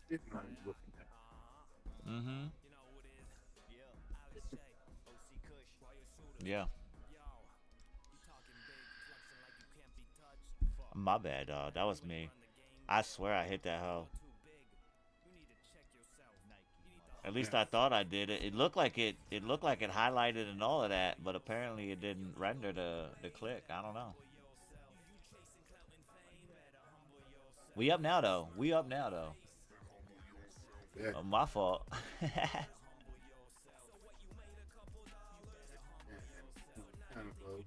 Didn't know I was looking at. Mm-hmm. Yeah. My bad, dog. That was me. I swear I hit that hoe. At Yeah. least I thought I did it. It looked like it. It looked like it highlighted and all of that, but apparently it didn't render the click. I don't know. We up now though. We up now though. Yeah. My fault. Kind of low.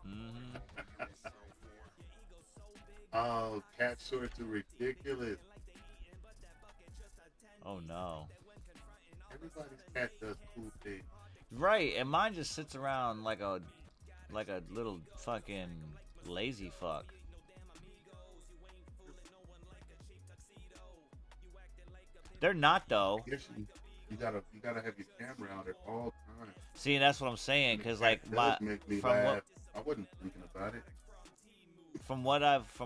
Hmm. Oh, cat shorts are ridiculous. Oh no. Everybody's cat does cool things. Right, and mine just sits around like a little fucking lazy fuck. They're not though. I guess you gotta have your camera out at all times. See, that's what I'm saying. When Cause a cat like does my make me from what laugh, I wasn't thinking about it. from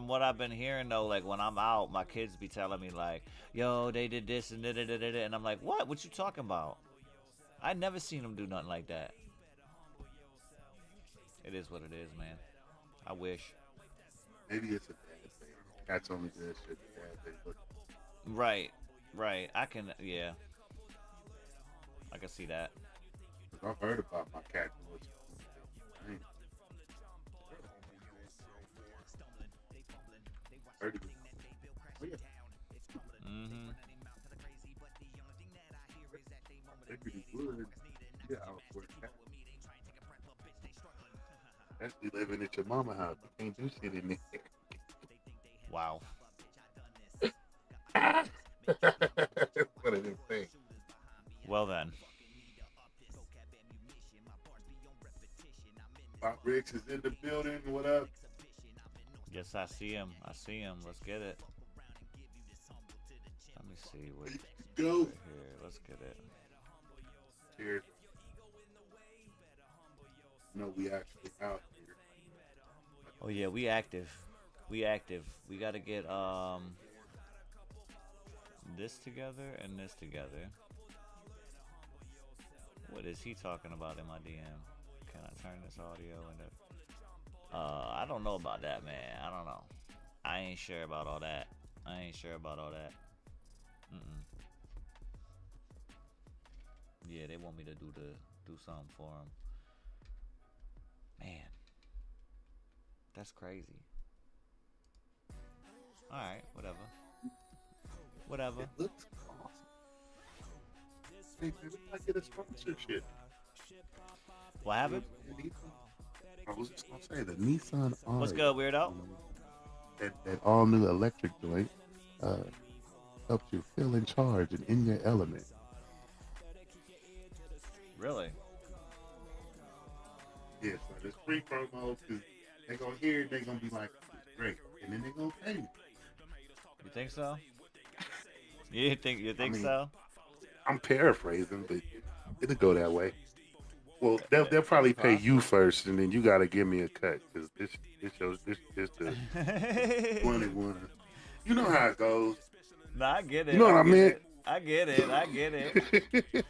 what I've been hearing though, like when I'm out, my kids be telling me like, "Yo, they did this and da da da da," and I'm like, "What? What you talking about?" I never seen them do nothing like that. It is what it is, man. I wish. Maybe it's a dad thing. Cats only do that shit to dad. They look. Right, right. I can, yeah, I can see that. I've heard about my cat doing some cool things. I ain't heard of it. Oh yeah, Mm-hmm. figured he would. Yeah, I was for a cat. That's you living at your mama house. You can't do shit in Wow. there. What a new thing. Well then. Bob Riggs is in the building. What up? Yes, I see him. I see him. Let's get it. Let me see what Go. right here. Let's get it. Cheers. No, we actually out here. Oh yeah, we active. We active. We gotta get this together and this together. What is he talking about in my DM? Can I turn this audio into? I don't know about that, man. I don't know. I ain't sure about all that. I ain't sure about all that. Mm-mm. Yeah, they want me to do something for them. Man, that's crazy. All right, whatever. Whatever. It looks awesome. Hey, maybe I get a sponsorship. What happened? I was just gonna say the Nissan What's Aria, good, weirdo? that all new electric joint, uh, helps you feel in charge and in your element. Really? Yeah, so there's free promos because they gonna hear it, they gonna be like, it's great, and then they gonna pay me. You think so? You I think mean, so? I'm paraphrasing, but it'll go that way. Well, Uh, they'll It's probably pay you possible. first, and then you gotta give me a cut because this shows this the 21. You know how it goes. No, I get You it. know I what I get meant. it. I get it. I get it.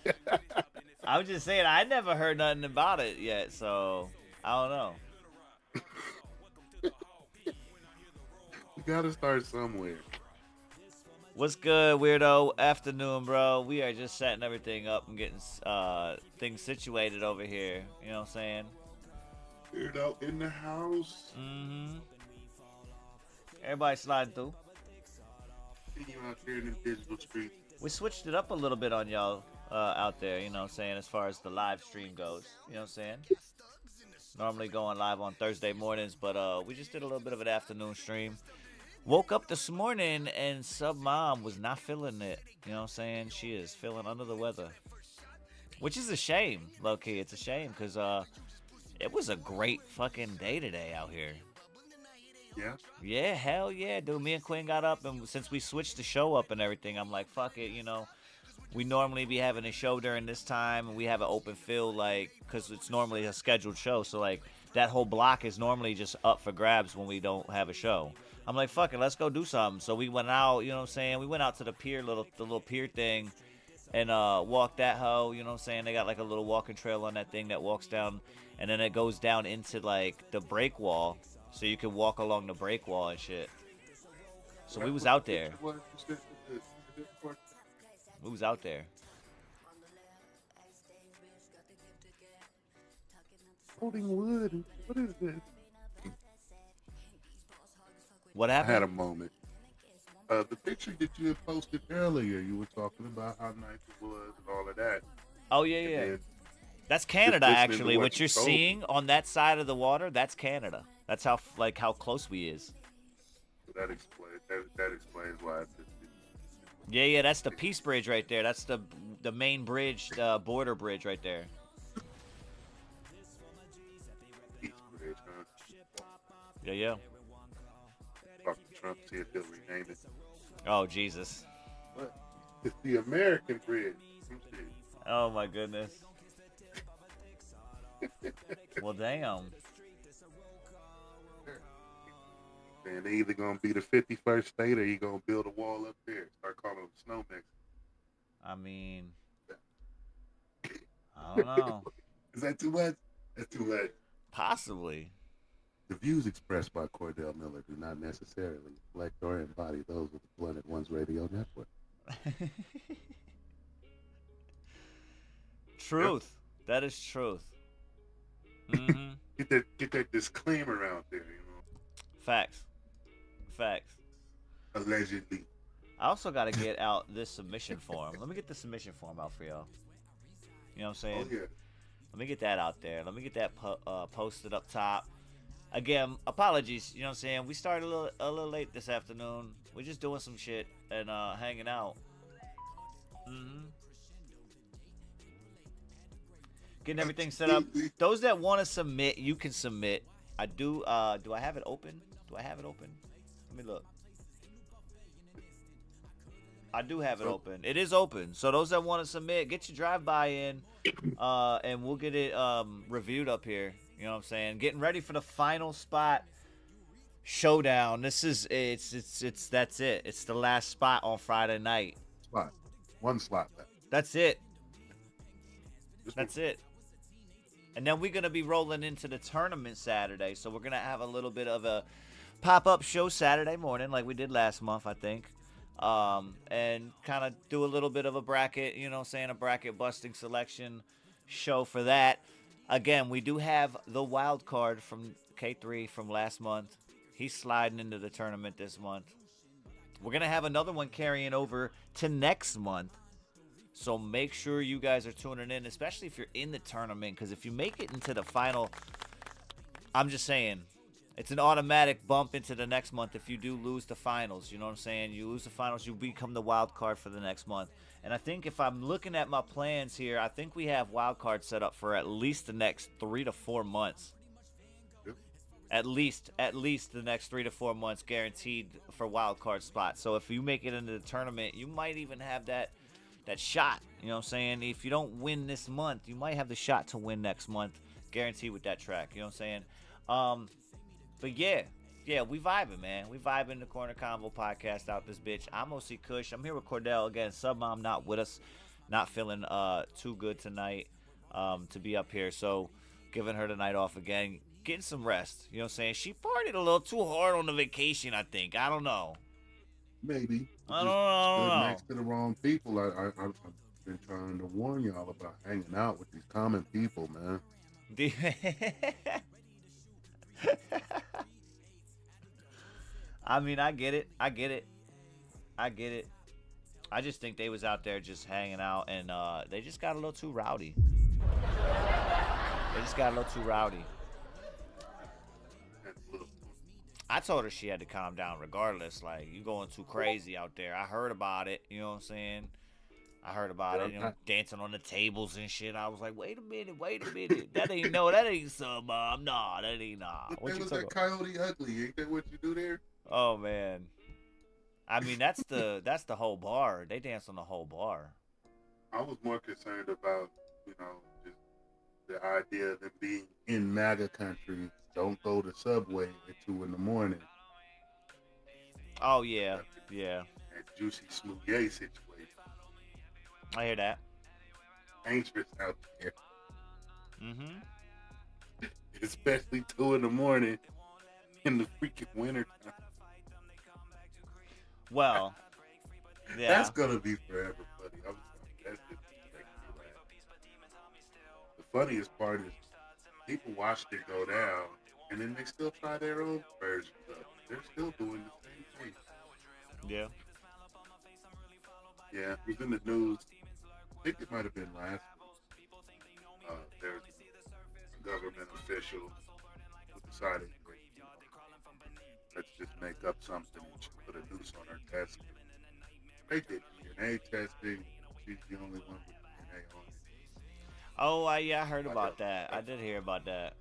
I'm just saying I never heard nothing about it yet, so I don't know. You gotta start somewhere. What's good, weirdo? Afternoon, bro. We are just setting everything up and getting things situated over here. You know what I'm saying? Cleared out in the house. Mm-hmm. Everybody sliding through. See you out there in the digital streets. We switched it up a little bit on y'all out there. You know what I'm saying? As far as the live stream goes. You know what I'm saying? Normally going live on Thursday mornings, but we just did a little bit of an afternoon stream. Woke up this morning and sub mom was not feeling it. You know what I'm saying? She is feeling under the weather, which is a shame, low key. It's a shame because it was a great fucking day today out here. Yeah. Yeah, hell yeah, dude. Me and Quinn got up, and since we switched the show up and everything, I'm like, fuck it, you know. We normally be having a show during this time, and we have an open field, like, because it's normally a scheduled show. So, like, that whole block is normally just up for grabs when we don't have a show. I'm like, fuck it, let's go do something. So we went out, you know what I'm saying? We went out to the pier, the little pier thing, and walked that hoe, you know what I'm saying? They got like a little walking trail on that thing that walks down, and then it goes down into like the break wall, so you can walk along the break wall and shit. So we That's was what the out there. picture was. You said the picture. We was out there. Floating wood. What is this? What I had a happened? moment. The picture that you had posted earlier, you were talking about how nice it was and all of that. Oh yeah, And yeah. then That's just Canada, listening to actually. what What you you're told me, seeing on that side of the water, that's Canada. That's how close we is. so that explains why it's Yeah, yeah. That's the Peace Bridge right there. That's the main bridge, the border bridge right there. Peace Bridge, huh? Yeah, yeah. Talk to Trump, see if he'll rename it. Oh Jesus. But it's the American Bridge. Some shit. Oh my goodness. Well, damn. And they either gonna be the 51st state or you gonna build a wall up there. Start calling them snowmen. I mean, I don't know. Is that too much? That's too much. Possibly. The views expressed by Cordell Miller do not necessarily reflect or embody those of the Planet One's radio network. Truth. Yep. That is truth. Mm-hmm. Get that disclaimer out there, you know. Facts. Facts. Allegedly. I also got to get out this submission form. Let me get the submission form out for y'all. You know what I'm saying? Oh, yeah. Let me get that out there. Let me get that posted up top. Again, apologies. You know what I'm saying? We started a little late this afternoon. We're just doing some shit and hanging out. Mm-hmm. Getting everything set up. Those that want to submit, you can submit. I do. Do I have it open? Do I have it open? Let me look. I do have it open. It is open. So those that want to submit, get your drive-by in, and we'll get it reviewed up here. You know what I'm saying? Getting ready for the Final Spot Showdown. This is it's that's it. It's the last spot on Friday night. Spot. One slot left. That's it. That's it. And then we're gonna be rolling into the tournament Saturday. So we're gonna have a little bit of a pop-up show Saturday morning, like we did last month, I think. And kind of do a little bit of a bracket, you know what I'm saying, a bracket busting selection show for that. Again, we do have the wild card from K3 from last month. He's sliding into the tournament this month. We're going to have another one carrying over to next month. So make sure you guys are tuning in, especially if you're in the tournament, because if you make it into the final, I'm just saying, it's an automatic bump into the next month if you do lose the finals. You know what I'm saying? You lose the finals, you become the wild card for the next month. And I think if I'm looking at my plans here, I think we have wild cards set up for at least the next 3 to 4 months. Yep. At least the next 3 to 4 months guaranteed for wild card spots. So if you make it into the tournament, you might even have that shot. You know what I'm saying? If you don't win this month, you might have the shot to win next month, guaranteed with that track. You know what I'm saying? But yeah, we vibing, man. We vibing the Korner Konvo podcast out this bitch. I'm OC Kush. I'm here with Cordell again. Submom not with us, not feeling too good tonight to be up here. So giving her the night off again, getting some rest. You know what I'm saying? She partied a little too hard on the vacation, I think. I don't know. Maybe. I don't know. Next to the wrong people. I've been trying to warn y'all about hanging out with these common people, man. I mean, I get it. I just think they was out there just hanging out, and they just got a little too rowdy. I told her she had to calm down regardless. Like, you going too crazy out there. I heard about it. You know what I'm saying? I heard about it. You know, dancing on the tables and shit. I was like, wait a minute. That ain't some, Mom. Nah, that ain't, nah. What was that Coyote Ugly? Ain't that what you do there? Oh, man. I mean, that's the whole bar. They dance on the whole bar. I was more concerned about, you know, just the idea of them being in MAGA country. Don't go to Subway at 2 in the morning. Oh yeah, yeah. That Juicy Smouye situation. I hear that. Dangerous out there, Mhm. especially 2 in the morning in the freaking winter time. Well, That's yeah. gonna be forever funny. I'm sorry. That's just makes me laugh. The funniest part is people watched it go down, and then they still try their own versions of it. They're still doing the same thing. Yeah. Yeah, it was in the news. I think it might have been last week. There's a government official who decided, let's just make up something and she put a noose on her desk. They did DNA testing. She's the only one with DNA on it. Oh, yeah, I heard I about don't. that. I did hear about that.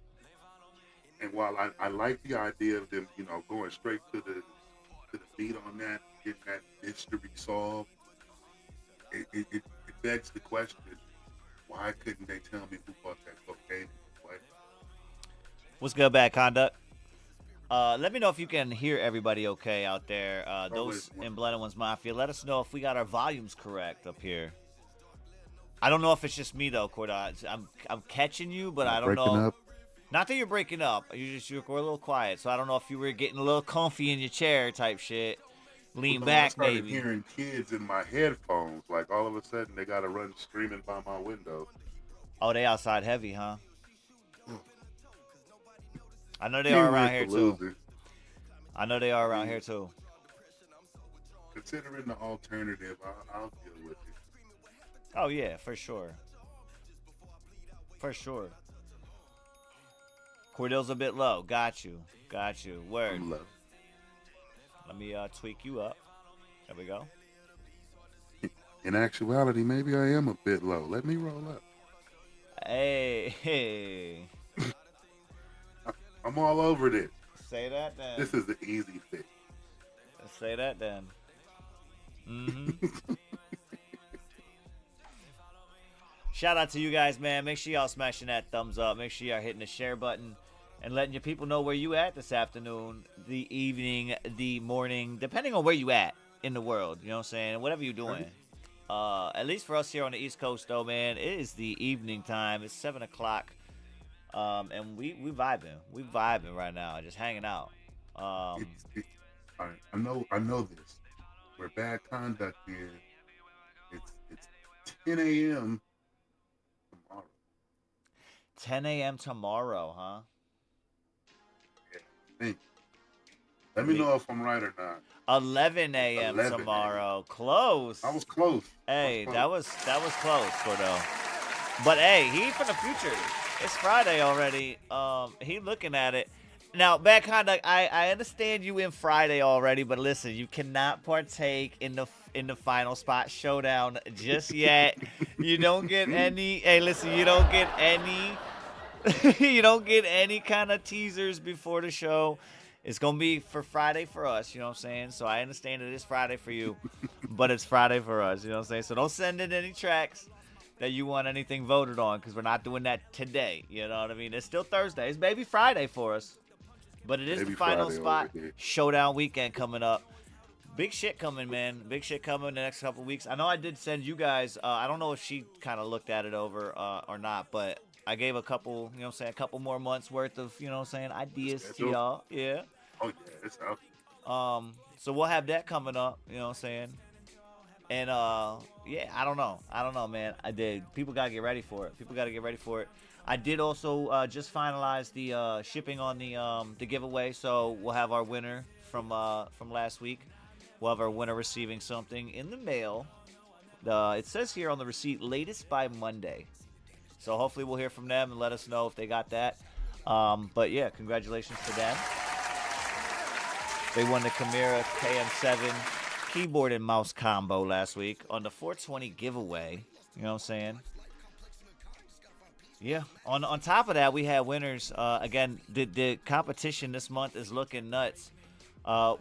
And while I like the idea of them, going straight to the beat on that, getting that mystery solved, it begs the question: why couldn't they tell me who bought that cocaine in the play? What's good, bad conduct? Let me know if you can hear everybody okay out there. Those in Blended Ones Mafia, let us know if we got our volumes correct up here. I don't know if it's just me though, Cordell. I'm catching you, but I don't Breaking know. up. Not that you're breaking up. You're a little quiet, so I don't know if you were getting a little comfy in your chair type shit. Lean I back, started maybe. hearing kids in my headphones. Like all of a sudden, they got to run screaming by my window. Oh, they outside heavy, huh? I know they are around Meanwhile, here the too. loser. I know they are around here too. Considering the alternative, I'll deal with it. Oh yeah, for sure. For sure. Cordell's a bit low. Got you. Got you. Word. I'm low. Let me tweak you up. There we go. In actuality, maybe I am a bit low. Let me roll up. Hey. I'm all over this. Say that then. This is the easy fix. Say that then. Mm-hmm. Shout out to you guys, man. Make sure y'all smashing that thumbs up. Make sure y'all hitting the share button and letting your people know where you at this afternoon, the evening, the morning, depending on where you at in the world. You know what I'm saying? Whatever you're doing. At least for us here on the East Coast, though, man, it is the evening time. It's 7 o'clock. And we vibing. We vibing right now, just hanging out. I know this. Where bad conduct is, it's 10 a.m. tomorrow. 10 a.m. tomorrow, huh? Yeah. Let me know if I'm right or not. 11 a.m. tomorrow. Close. I was close. Hey, that was close, Cordell. But hey, he from the future. It's Friday already. He looking at it. Now, bad conduct. I understand you in Friday already, but listen, you cannot partake in the Final Spot Showdown just yet. You don't get any. Hey, listen, you don't get any. You don't get any kind of teasers before the show. It's gonna be for Friday for us. You know what I'm saying? So I understand it is Friday for you, but it's Friday for us. You know what I'm saying? So don't send in any tracks that you want anything voted on, because we're not doing that today. You know what I mean? It's still Thursday. It's maybe Friday for us. But it is the Final Spot Showdown weekend coming up. Big shit coming, man. Big shit coming in the next couple weeks. I know I did send you guys, I don't know if she kind of looked at it over or not, but I gave a couple, you know what I'm saying, a couple more months worth of, you know what I'm saying, ideas to y'all. Yeah. Oh, yeah, it's out. So we'll have that coming up, you know what I'm saying? And, yeah, I don't know, man. I did. People got to get ready for it. I did also just finalize the shipping on the giveaway, so we'll have our winner from last week. We'll have our winner receiving something in the mail. It says here on the receipt, latest by Monday. So hopefully we'll hear from them and let us know if they got that. But yeah, congratulations to them. They won the Chimera KM7 keyboard and mouse combo last week on the 420 giveaway. You know what I'm saying? Yeah. On top of that, we had winners. Again, the competition this month is looking nuts.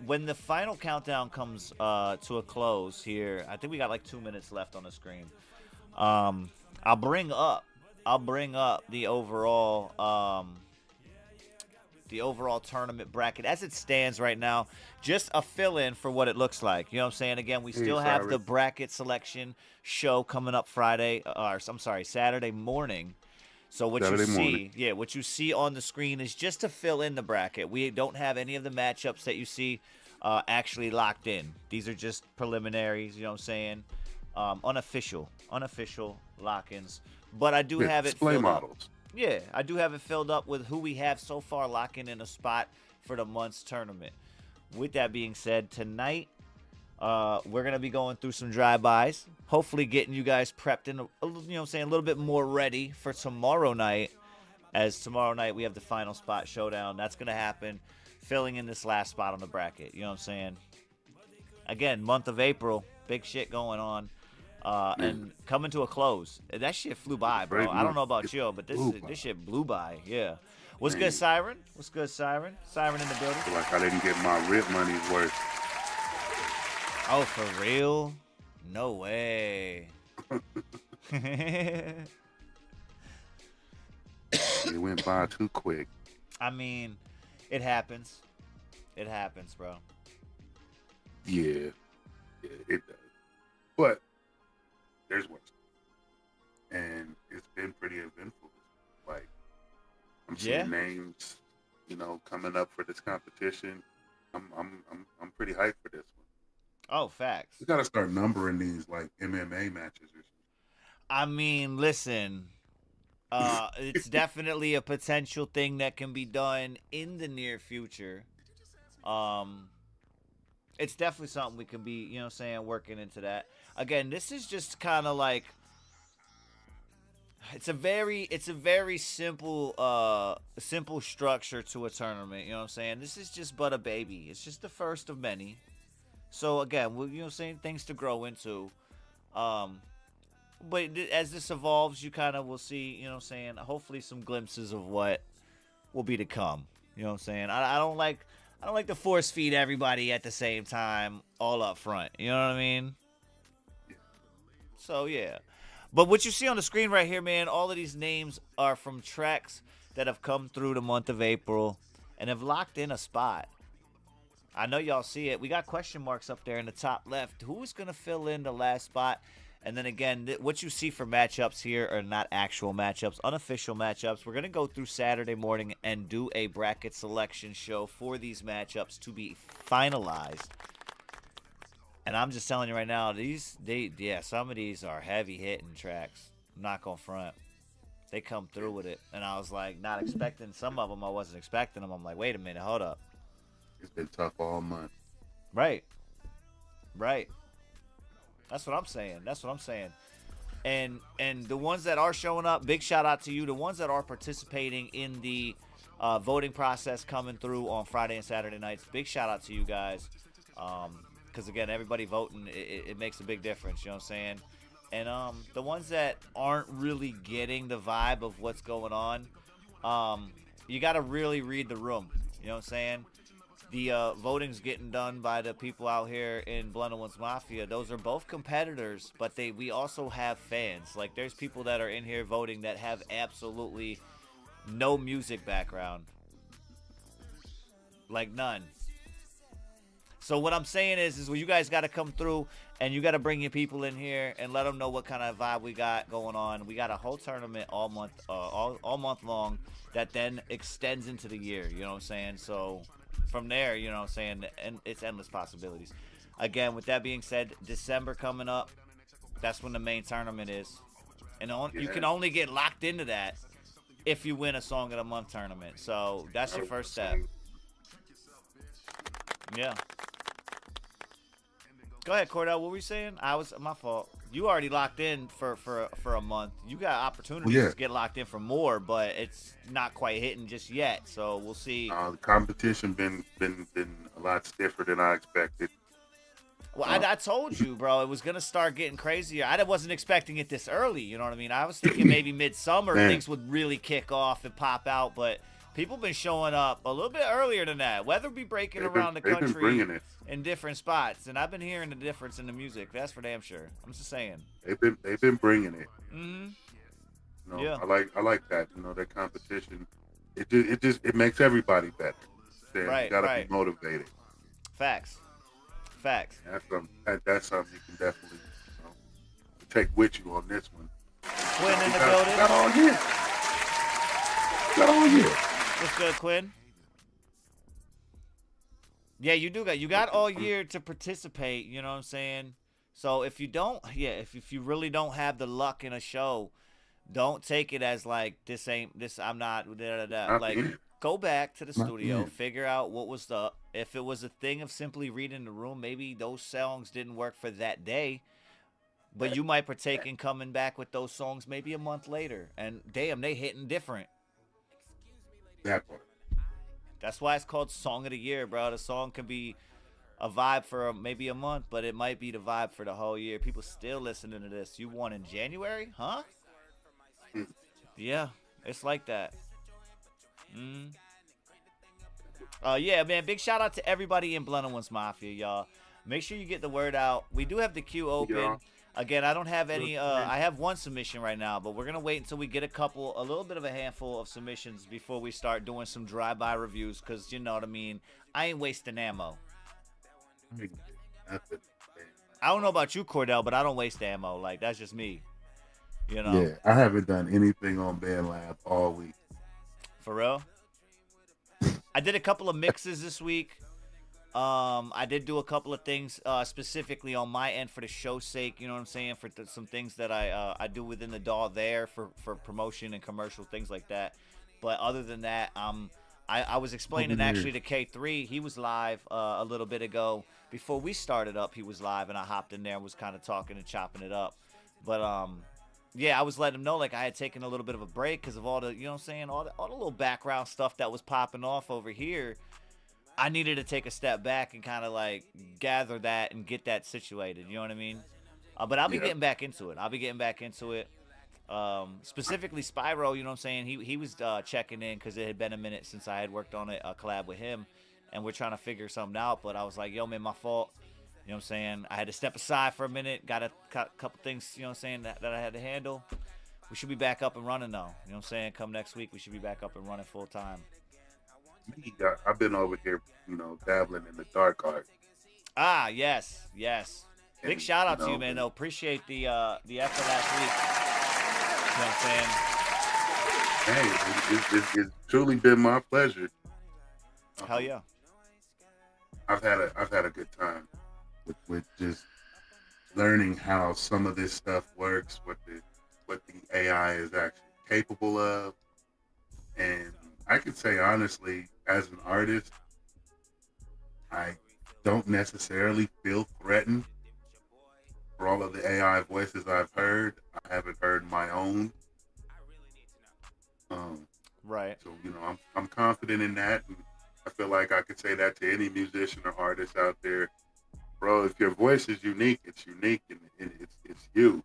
When the final countdown comes to a close here, I think we got like 2 minutes left on the screen. I'll bring up the overall the overall tournament bracket as it stands right now. Just a fill-in for what it looks like. You know what I'm saying? Again, we still have the bracket selection show coming up Saturday morning. So what you see on the screen is just to fill in the bracket. We don't have any of the matchups that you see actually locked in. These are just preliminaries, you know what I'm saying? Unofficial lock-ins. But I do have it filled up. Yeah, I do have it filled up with who we have so far locking in a spot for the month's tournament. With that being said, tonight we're going to be going through some drive-bys, hopefully getting you guys prepped and, a little bit more ready for tomorrow night, as tomorrow night we have the Final Spot Showdown. That's going to happen, filling in this last spot on the bracket. You know what I'm saying? Again, month of April, big shit going on, and coming to a close. That shit flew by, bro. I don't know about you, but this shit blew by. Yeah. What's good, Siren? What's good, Siren? Siren in the building. I feel like I didn't get my rent money's worth. Oh, for real? No way. It went by too quick. I mean, it happens. It happens, bro. Yeah, it does. But there's worse. And it's been pretty eventful. Like, I'm seeing names, coming up for this competition. I'm pretty hyped for this one. Oh, facts. We gotta start numbering these like MMA matches or something. I mean, listen, it's definitely a potential thing that can be done in the near future. It's definitely something we can be, working into that. Again, this is just kind of like, it's a very simple structure to a tournament. You know what I'm saying? This is just but a baby. It's just the first of many. So again, things to grow into. But as this evolves, you kind of will see, hopefully some glimpses of what will be to come. You know what I'm saying? I don't like to force feed everybody at the same time all up front. You know what I mean? So yeah. But what you see on the screen right here, man, all of these names are from tracks that have come through the month of April and have locked in a spot. I know y'all see it. We got question marks up there in the top left. Who is going to fill in the last spot? And then again, what you see for matchups here are not actual matchups, unofficial matchups. We're going to go through Saturday morning and do a bracket selection show for these matchups to be finalized. And I'm just telling you right now, some of these are heavy-hitting tracks. I'm not going to front. They come through with it. And I was like, not expecting some of them. I wasn't expecting them. I'm like, wait a minute, hold up. It's been tough all month. Right. That's what I'm saying. And the ones that are showing up, big shout out to you. The ones that are participating in the voting process coming through on Friday and Saturday nights, big shout out to you guys. Because again, everybody voting, it makes a big difference. You know what I'm saying? And the ones that aren't really getting the vibe of what's going on, you got to really read the room. You know what I'm saying? The voting's getting done by the people out here in Blunt and Ones Mafia. Those are both competitors, but we also have fans. Like, there's people that are in here voting that have absolutely no music background. Like, none. So what I'm saying is well, you guys got to come through and you got to bring your people in here and let them know what kind of vibe we got going on. We got a whole tournament all month long that then extends into the year. You know what I'm saying? So from there, you know what I'm saying, and it's endless possibilities. Again, with that being said, December coming up, that's when the main tournament is. And you can only get locked into that if you win a Song of the Month tournament. So that's your first step. Yeah. Go ahead, Cordell. What were you saying? My fault. You already locked in for a month. You got opportunities to get locked in for more, but it's not quite hitting just yet. So we'll see. The competition been a lot stiffer than I expected. Well, I told you, bro, it was gonna start getting crazier. I wasn't expecting it this early. You know what I mean? I was thinking maybe midsummer things would really kick off and pop out, but people been showing up a little bit earlier than that. Weather be breaking around the country in different spots, and I've been hearing the difference in the music. That's for damn sure. I'm just saying. They've been bringing it. Mm-hmm. I like that. That competition. it makes everybody better. Then you Right, got to be right. motivated. Facts. Facts. That's something you can definitely take with you on this one. Quinn in You the got, you building. got all year. You got all year. What's good, Quinn? Yeah, you got all year to participate, you know what I'm saying? So if you don't, yeah, if you really don't have the luck in a show, don't take it as like this I'm not da, da, da. Not the Like end. go back to the Not the studio, end. figure out what was the if it was a thing of simply reading the room, maybe those songs didn't work for that day, but you might partake in coming back with those songs maybe a month later and damn, they hitting different. That part. That's why it's called Song of the Year, bro. The song can be a vibe for maybe a month, but it might be the vibe for the whole year. People still listening to this. You won in January, huh? Mm. Yeah, it's like that. Yeah, man. Big shout out to everybody in Blunt Ones Mafia, y'all. Make sure you get the word out. We do have the queue open. Yeah. Again, I don't have any. I have one submission right now, but we're gonna wait until we get a little bit of a handful of submissions before we start doing some drive-by reviews. Cause you know what I mean. I ain't wasting ammo. I don't know about you, Cordell, but I don't waste ammo. Like that's just me. You know. Yeah, I haven't done anything on Band Lab all week. For real. I did a couple of mixes this week. I did do a couple of things specifically on my end for the show's sake. You know what I'm saying? For some things that I do within the DAW there for promotion and commercial things like that. But other than that, I was explaining actually to K3. He was live a little bit ago. Before we started up, he was live, and I hopped in there and was kind of talking and chopping it up. But yeah, I was letting him know like I had taken a little bit of a break because of all the, you know what I'm saying, all the little background stuff that was popping off over here. I needed to take a step back and kind of like gather that and get that situated. You know what I mean? But I'll be getting back into it. I'll be getting back into it. Specifically Spyro, you know what I'm saying? He was checking in because it had been a minute since I had worked on a collab with him, and we're trying to figure something out. But I was like, yo, man, my fault. You know what I'm saying? I had to step aside for a minute. Got a couple things, you know what I'm saying, that I had to handle. We should be back up and running, though. You know what I'm saying? Come next week, we should be back up and running full time. I've been over here, dabbling in the dark art. Ah, yes. Big And, shout out to you, man, though. Appreciate the effort last week. You know what I'm saying? Hey, it's truly been my pleasure. Hell yeah. I've had a good time with just learning how some of this stuff works, what the AI is actually capable of, and I can say honestly, as an artist, I don't necessarily feel threatened for all of the AI voices I've heard. I haven't heard my own. Right. So I'm confident in that, and I feel like I could say that to any musician or artist out there. Bro, if your voice is unique, it's unique, and it's you.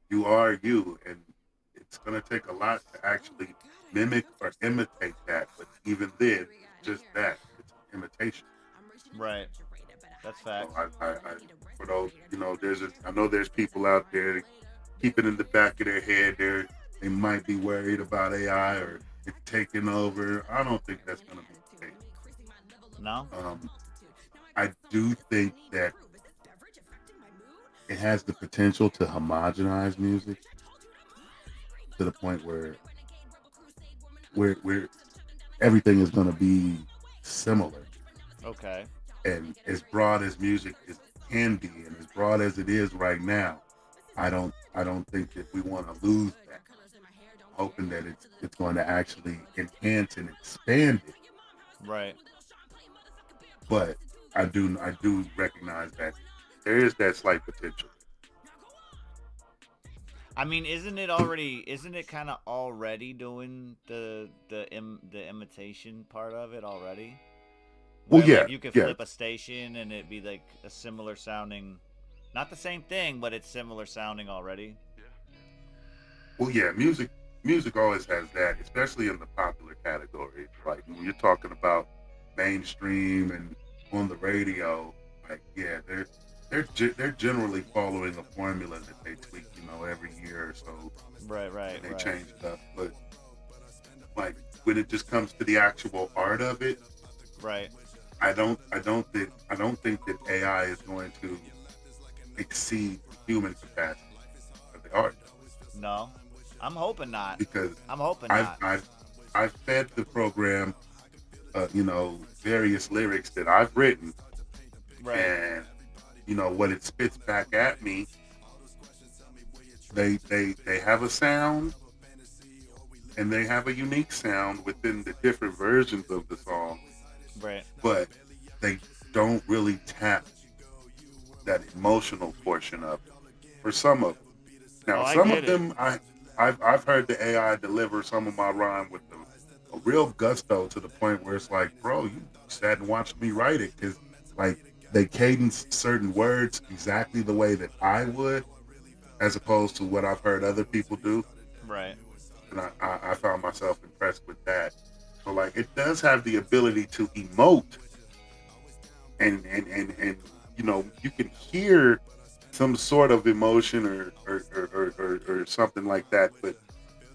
You are you, and it's gonna take a lot to actually mimic or imitate that. But even then, just that, it's an imitation. Right. That's fact. So for those, I know there's people out there that keep it in the back of their head. They might be worried about AI or it taking over. I don't think that's gonna be the case. No. I do think that it has the potential to homogenize music to the point where everything is going to be similar. Okay. And as broad as music can be, and as broad as it is right now, I don't think that we want to lose that. I'm hoping that it's going to actually enhance and expand it. Right. But I do recognize that there is that slight potential. I mean, isn't it kind of already doing the imitation part of it already? Where, Well, yeah, like, you could flip a station and it'd be like a similar sounding, not the same thing, but it's similar sounding already. Well, yeah, music always has that, especially in the popular category. Like when you're talking about mainstream and on the radio, like they're generally following a formula that they tweak, every year or so. Right. And they change stuff, but like when it just comes to the actual art of it, Right. I don't think that AI is going to exceed the human capacity of the art No. I'm hoping not. because I'm hoping I've not. I've I've fed the program, various lyrics that I've written, Right. and what it spits back at me. They have a sound, and they have a unique sound within the different versions of the song, Right. but they don't really tap that emotional portion of it for some of them. Oh, Now, I some get of it. them I've heard the AI deliver some of my rhyme with a real gusto to the point where it's like, bro, you sat and watched me write it because like they cadence certain words exactly the way that I would, as opposed to what I've heard other people do, Right. and I found myself impressed with that. So like, it does have the ability to emote, and you can hear some sort of emotion or something like that, but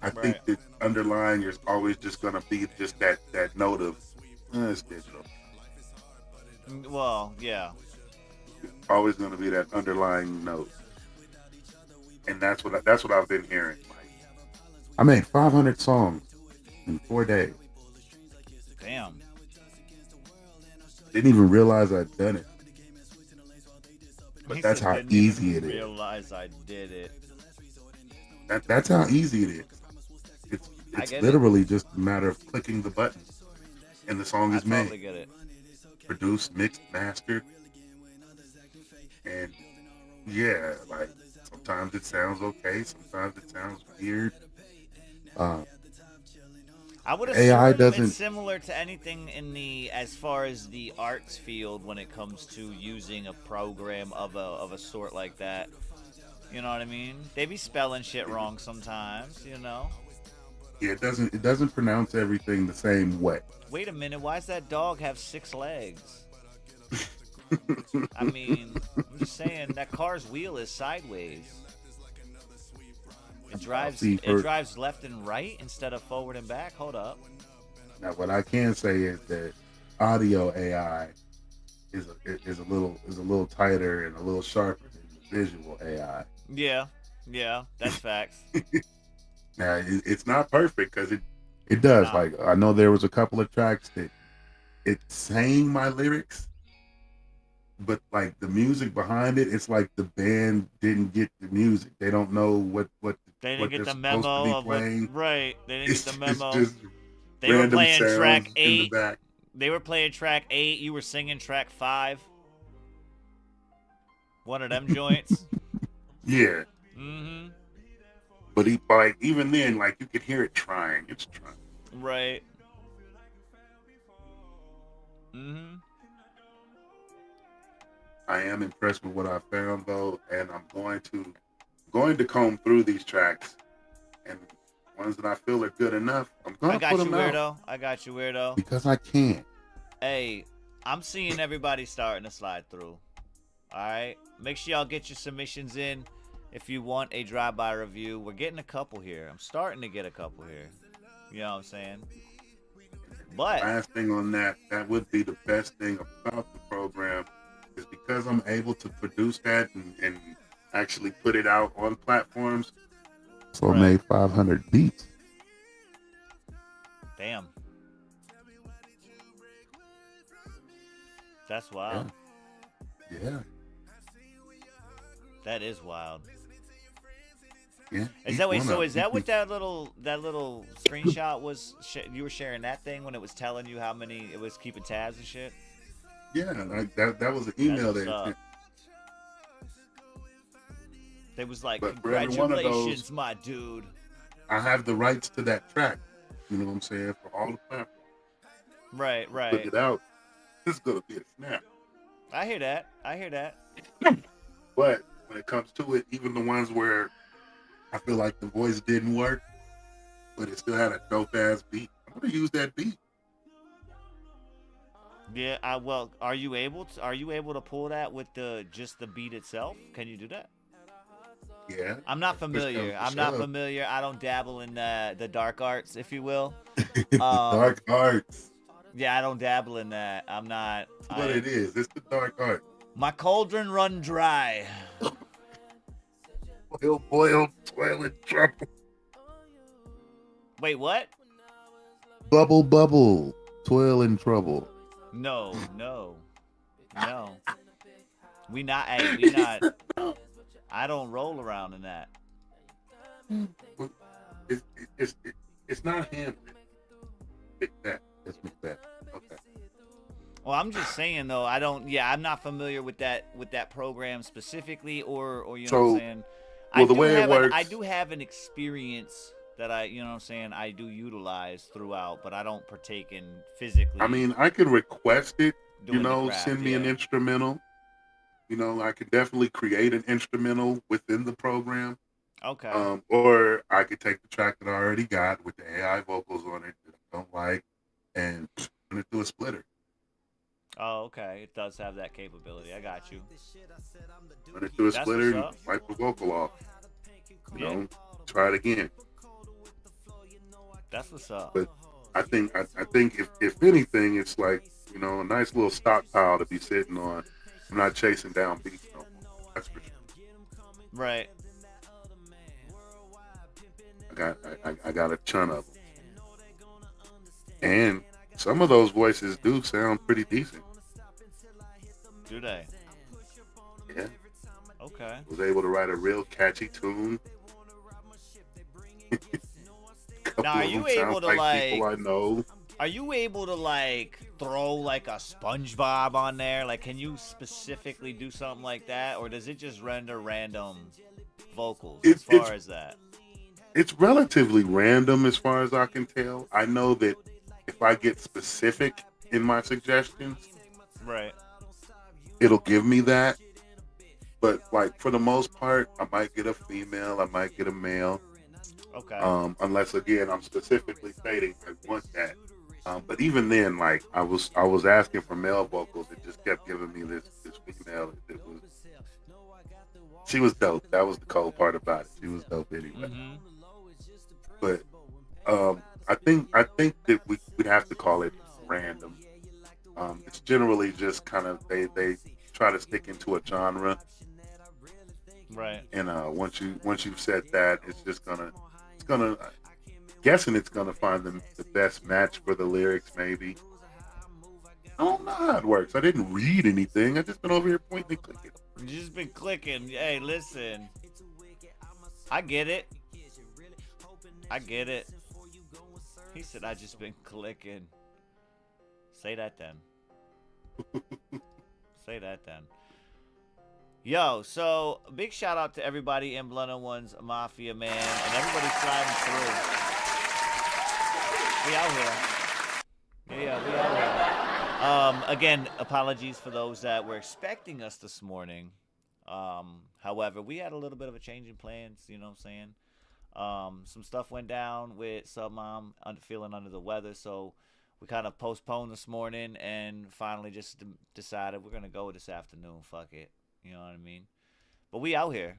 I think Right. that underlying is always just gonna be just that note of it's digital. Well, yeah. It's always gonna be that underlying note, and that's what I've been hearing. Like, I made 500 songs in 4 days. Damn. Didn't even realize I'd done it, but He that's said, how didn't easy even it is. realize I did it. That's how easy it is. It's I it's get it. literally just a matter of clicking the button, and the song I is made, totally get it. produced, mixed, mastered, and yeah, like sometimes it sounds okay, sometimes it sounds weird. Uh, I would AI assume it's doesn't. similar to anything in the as far as the arts field when it comes to using a program of a sort like that. You know what I mean? They be spelling shit wrong sometimes, you know. Yeah, it doesn't pronounce everything the same way. Wait a minute, why does that dog have 6 legs? I mean, I'm just saying that car's wheel is sideways. It Now, drives see, it for drives left and right instead of forward and back. Hold up. now, what I can say is that audio AI is a little tighter and a little sharper than the visual AI. Yeah, yeah, that's facts. Now, it's not perfect because it does. Nah, Like, I know there was a couple of tracks that it's saying my lyrics, but like the music behind it, it's like the band didn't get the music. They don't know they didn't what get they're the supposed to be memo of what. playing. Right, they didn't get the It's memo. just They were random playing track sounds in the 8. back. They were playing track 8. You were singing track 5. One of them joints. Yeah, Mm-hmm. but like even then, like you could hear it trying. It's trying. Right. Mm-hmm. I am impressed with what I found though, and I'm going to comb through these tracks, and ones that I feel are good enough, I'm I gonna put got you, them out weirdo. I got you, weirdo. because I can. Hey, I'm seeing everybody starting to slide through. Alright? Make sure y'all get your submissions in if you want a drive-by review. We're getting a couple here. I'm starting to get a couple here. You know what I'm saying? But, Last thing on that would be the best thing about the program is because I'm able to produce that and actually put it out on platforms. So I right. made 500 beats. Damn. That's Yeah, wild. yeah, That is wild. yeah. Is Each that wait? one So of is them. that what that little screenshot was? You were sharing that thing when it was telling you how many it was keeping tabs and shit. Yeah, like that was an That's email what's that it up. sent. They was like, But for every one of those, congratulations, my dude. I have the rights to that track. You know what I'm saying? For all the platforms. Right, Put right. it out. This is gonna be a snap. I hear that. I hear that. But when it comes to it, even the ones where I feel like the voice didn't work, but it still had a dope ass beat, I'm gonna use that beat. Yeah. Well, are you able to? Are you able to pull that with the just the beat itself? Can you do that? Yeah. I'm not Push comes familiar. to I'm not shove. familiar. I don't dabble in the dark arts, if you will. The dark arts. Yeah, I don't dabble in that. I'm not. That's what it is. It's the dark art. My cauldron run dry. Boil, toil in trouble. Wait, what? Bubble, bubble. Toil in trouble. No. We not. Hey, we not. I don't roll around in that. It's, it's not him. Macbeth. It's Macbeth. Okay. Well, I'm just saying though. I don't. Yeah, I'm not familiar with that program specifically, or you know what I'm saying. Well, the way it works, I do have an experience that you know what I'm saying, I do utilize throughout, but I don't partake in physically. I mean, I can request it. You know, send me an instrumental. You know, I could definitely create an instrumental within the program. Okay. Or I could take the track that I already got with the AI vocals on it that I don't like and put it through a splitter. Oh, okay. It does have that capability. I got you. Put it through a splitter and wipe the vocal off. You know, try it again. That's what's up. But I think if anything, it's like, you know, a nice little stockpile to be sitting on. I'm not chasing down beats no more. That's for sure. Right. I got a ton of them. And some of those voices do sound pretty decent. Do they? Yeah. Okay. Was able to write a real catchy tune. Now, are you able to like people I know? Are you able to like throw like a SpongeBob on there? Like, can you specifically do something like that, or does it just render random vocals as far as that? It's relatively random as far as I can tell. I know that if I get specific in my suggestions, right, it'll give me that. But like for the most part, I might get a female, I might get a male. Okay. Unless again I'm specifically stating I want that. But even then, like I was asking for male vocals, it just kept giving me this female. She was dope. That was the cool part about it. She was dope anyway. Mm-hmm. But I think that we'd have to call it random. It's generally just kind of they try to stick into a genre. Right. And once you've said that, it's gonna guessing it's gonna find the best match for the lyrics. Maybe I don't know how it works. I didn't read anything. I just been over here pointing and clicking. You just been clicking. Hey, listen, I get it. He said I just been clicking. Say that then. Say that then. Yo, so big shout out to everybody in Blunt on One's Mafia, man, and everybody sliding through. We out here. Yeah, we out here. Again, apologies for those that were expecting us this morning. However, we had a little bit of a change in plans, you know what I'm saying? Some stuff went down with Submom feeling under the weather, so we kind of postponed this morning and finally just decided we're going to go this afternoon. Fuck it. You know what I mean? But we out here.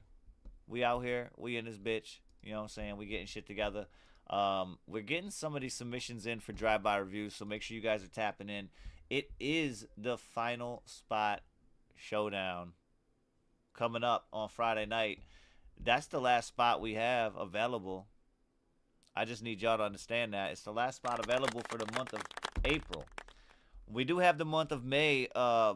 We in this bitch. You know what I'm saying? We getting shit together. We're getting some of these submissions in for drive-by reviews, so make sure you guys are tapping in. It is the Final Spot Showdown coming up on Friday night. That's the last spot we have available. I just need y'all to understand that. It's the last spot available for the month of April. We do have the month of May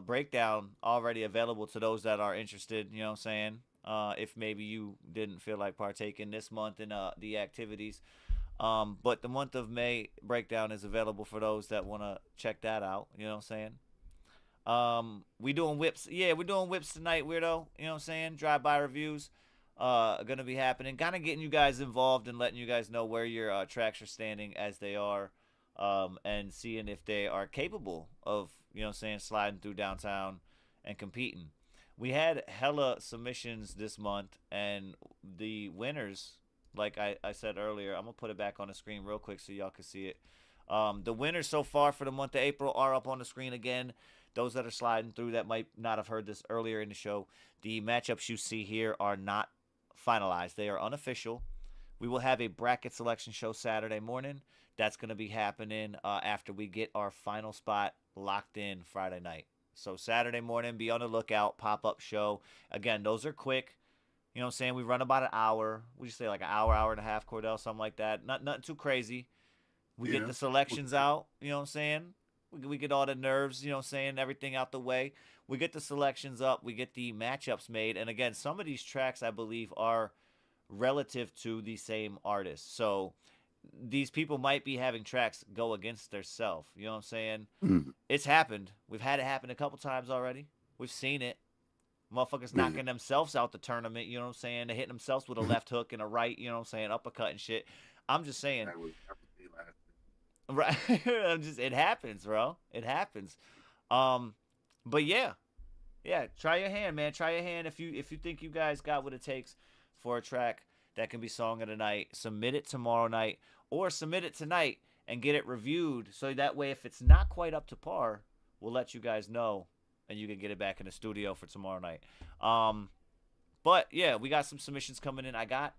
breakdown already available to those that are interested, you know what I'm saying? If maybe you didn't feel like partaking this month in the activities. But the month of May breakdown is available for those that want to check that out, you know what I'm saying? We doing whips. Yeah, we're doing whips tonight, weirdo. You know what I'm saying? Drive-by reviews going to be happening. Kind of getting you guys involved and letting you guys know where your tracks are standing as they are. And seeing if they are capable of, you know what I'm saying, sliding through downtown and competing. We had hella submissions this month, and the winners, like I said earlier, I'm going to put it back on the screen real quick so y'all can see it. The winners so far for the month of April are up on the screen again. Those that are sliding through that might not have heard this earlier in the show, the matchups you see here are not finalized. They are unofficial. We will have a bracket selection show Saturday morning. That's going to be happening after we get our final spot locked in Friday night. So Saturday morning, be on the lookout, pop-up show. Again, those are quick. You know what I'm saying? We run about an hour. Would you say like an hour, hour and a half, Cordell, something like that? Nothing too crazy. We get the selections out, you know what I'm saying? We get all the nerves, you know what I'm saying, everything out the way. We get the selections up. We get the matchups made. And again, some of these tracks, I believe, are relative to the same artist. So these people might be having tracks go against themselves. You know what I'm saying? Mm-hmm. It's happened. We've had it happen a couple times already. We've seen it. Motherfuckers knocking themselves out the tournament. You know what I'm saying? They're hitting themselves with a left hook and a right. You know what I'm saying? Uppercut and shit. I'm just saying. That would be last. Right. It happens, bro. It happens. But yeah. Try your hand, man. Try your hand if you think you guys got what it takes for a track that can be song of the night. Submit it tomorrow night or submit it tonight and get it reviewed. So that way, if it's not quite up to par, we'll let you guys know and you can get it back in the studio for tomorrow night. But yeah, we got some submissions coming in. I got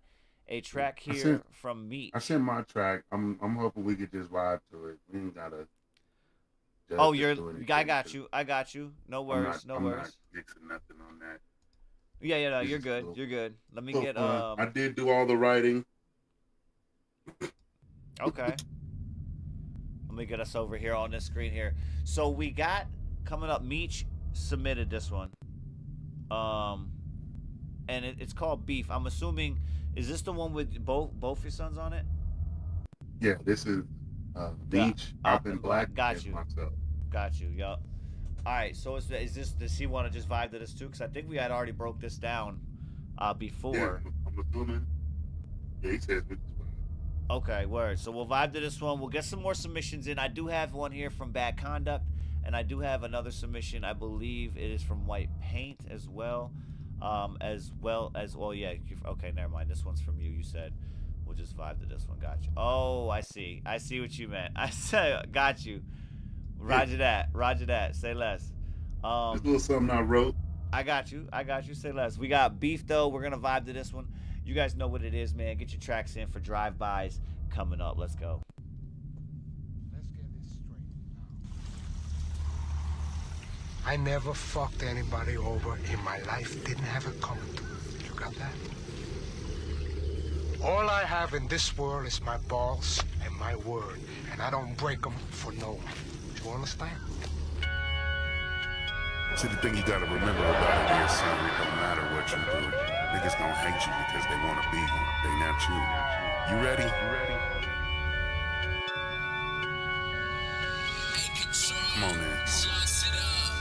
a track here from Meat. I sent my track. I'm hoping we could just vibe to it. We ain't gotta. I got you. No worries. I'm not mixing nothing on that. Yeah. No, you're good. You're good. Let me get. I did do all the writing. Okay. Let me get us over here on this screen here. So we got coming up. Meech submitted this one. And it's called Beef. I'm assuming. Is this the one with both your sons on it? Yeah, this is Beach, Up in Black. Got you. Yup. All right. So is this? Does he want to just vibe to this too? Because I think we had already broke this down before. Yeah, I'm assuming. Yeah, he says. Okay, word. So we'll vibe to this one. We'll get some more submissions in. I do have one here from Bad Conduct, and I do have another submission. I believe it is from White Paint as well. Okay, never mind. This one's from you. You said we'll just vibe to this one. Got you. Oh, I see what you meant. I said got you. Roger that. Say less. Just a little something I wrote. I got you. Say less. We got Beef though. We're gonna vibe to this one. You guys know what it is, man. Get your tracks in for drive-bys coming up. Let's go. Let's get this straight now. I never fucked anybody over in my life. Didn't have it coming. You got that? All I have in this world is my balls and my word, and I don't break them for no one. You understand? See, the thing you gotta remember about it is, son, it don't matter what you do. Niggas gonna hate you because they wanna be you. They not you. You ready? Come on, man.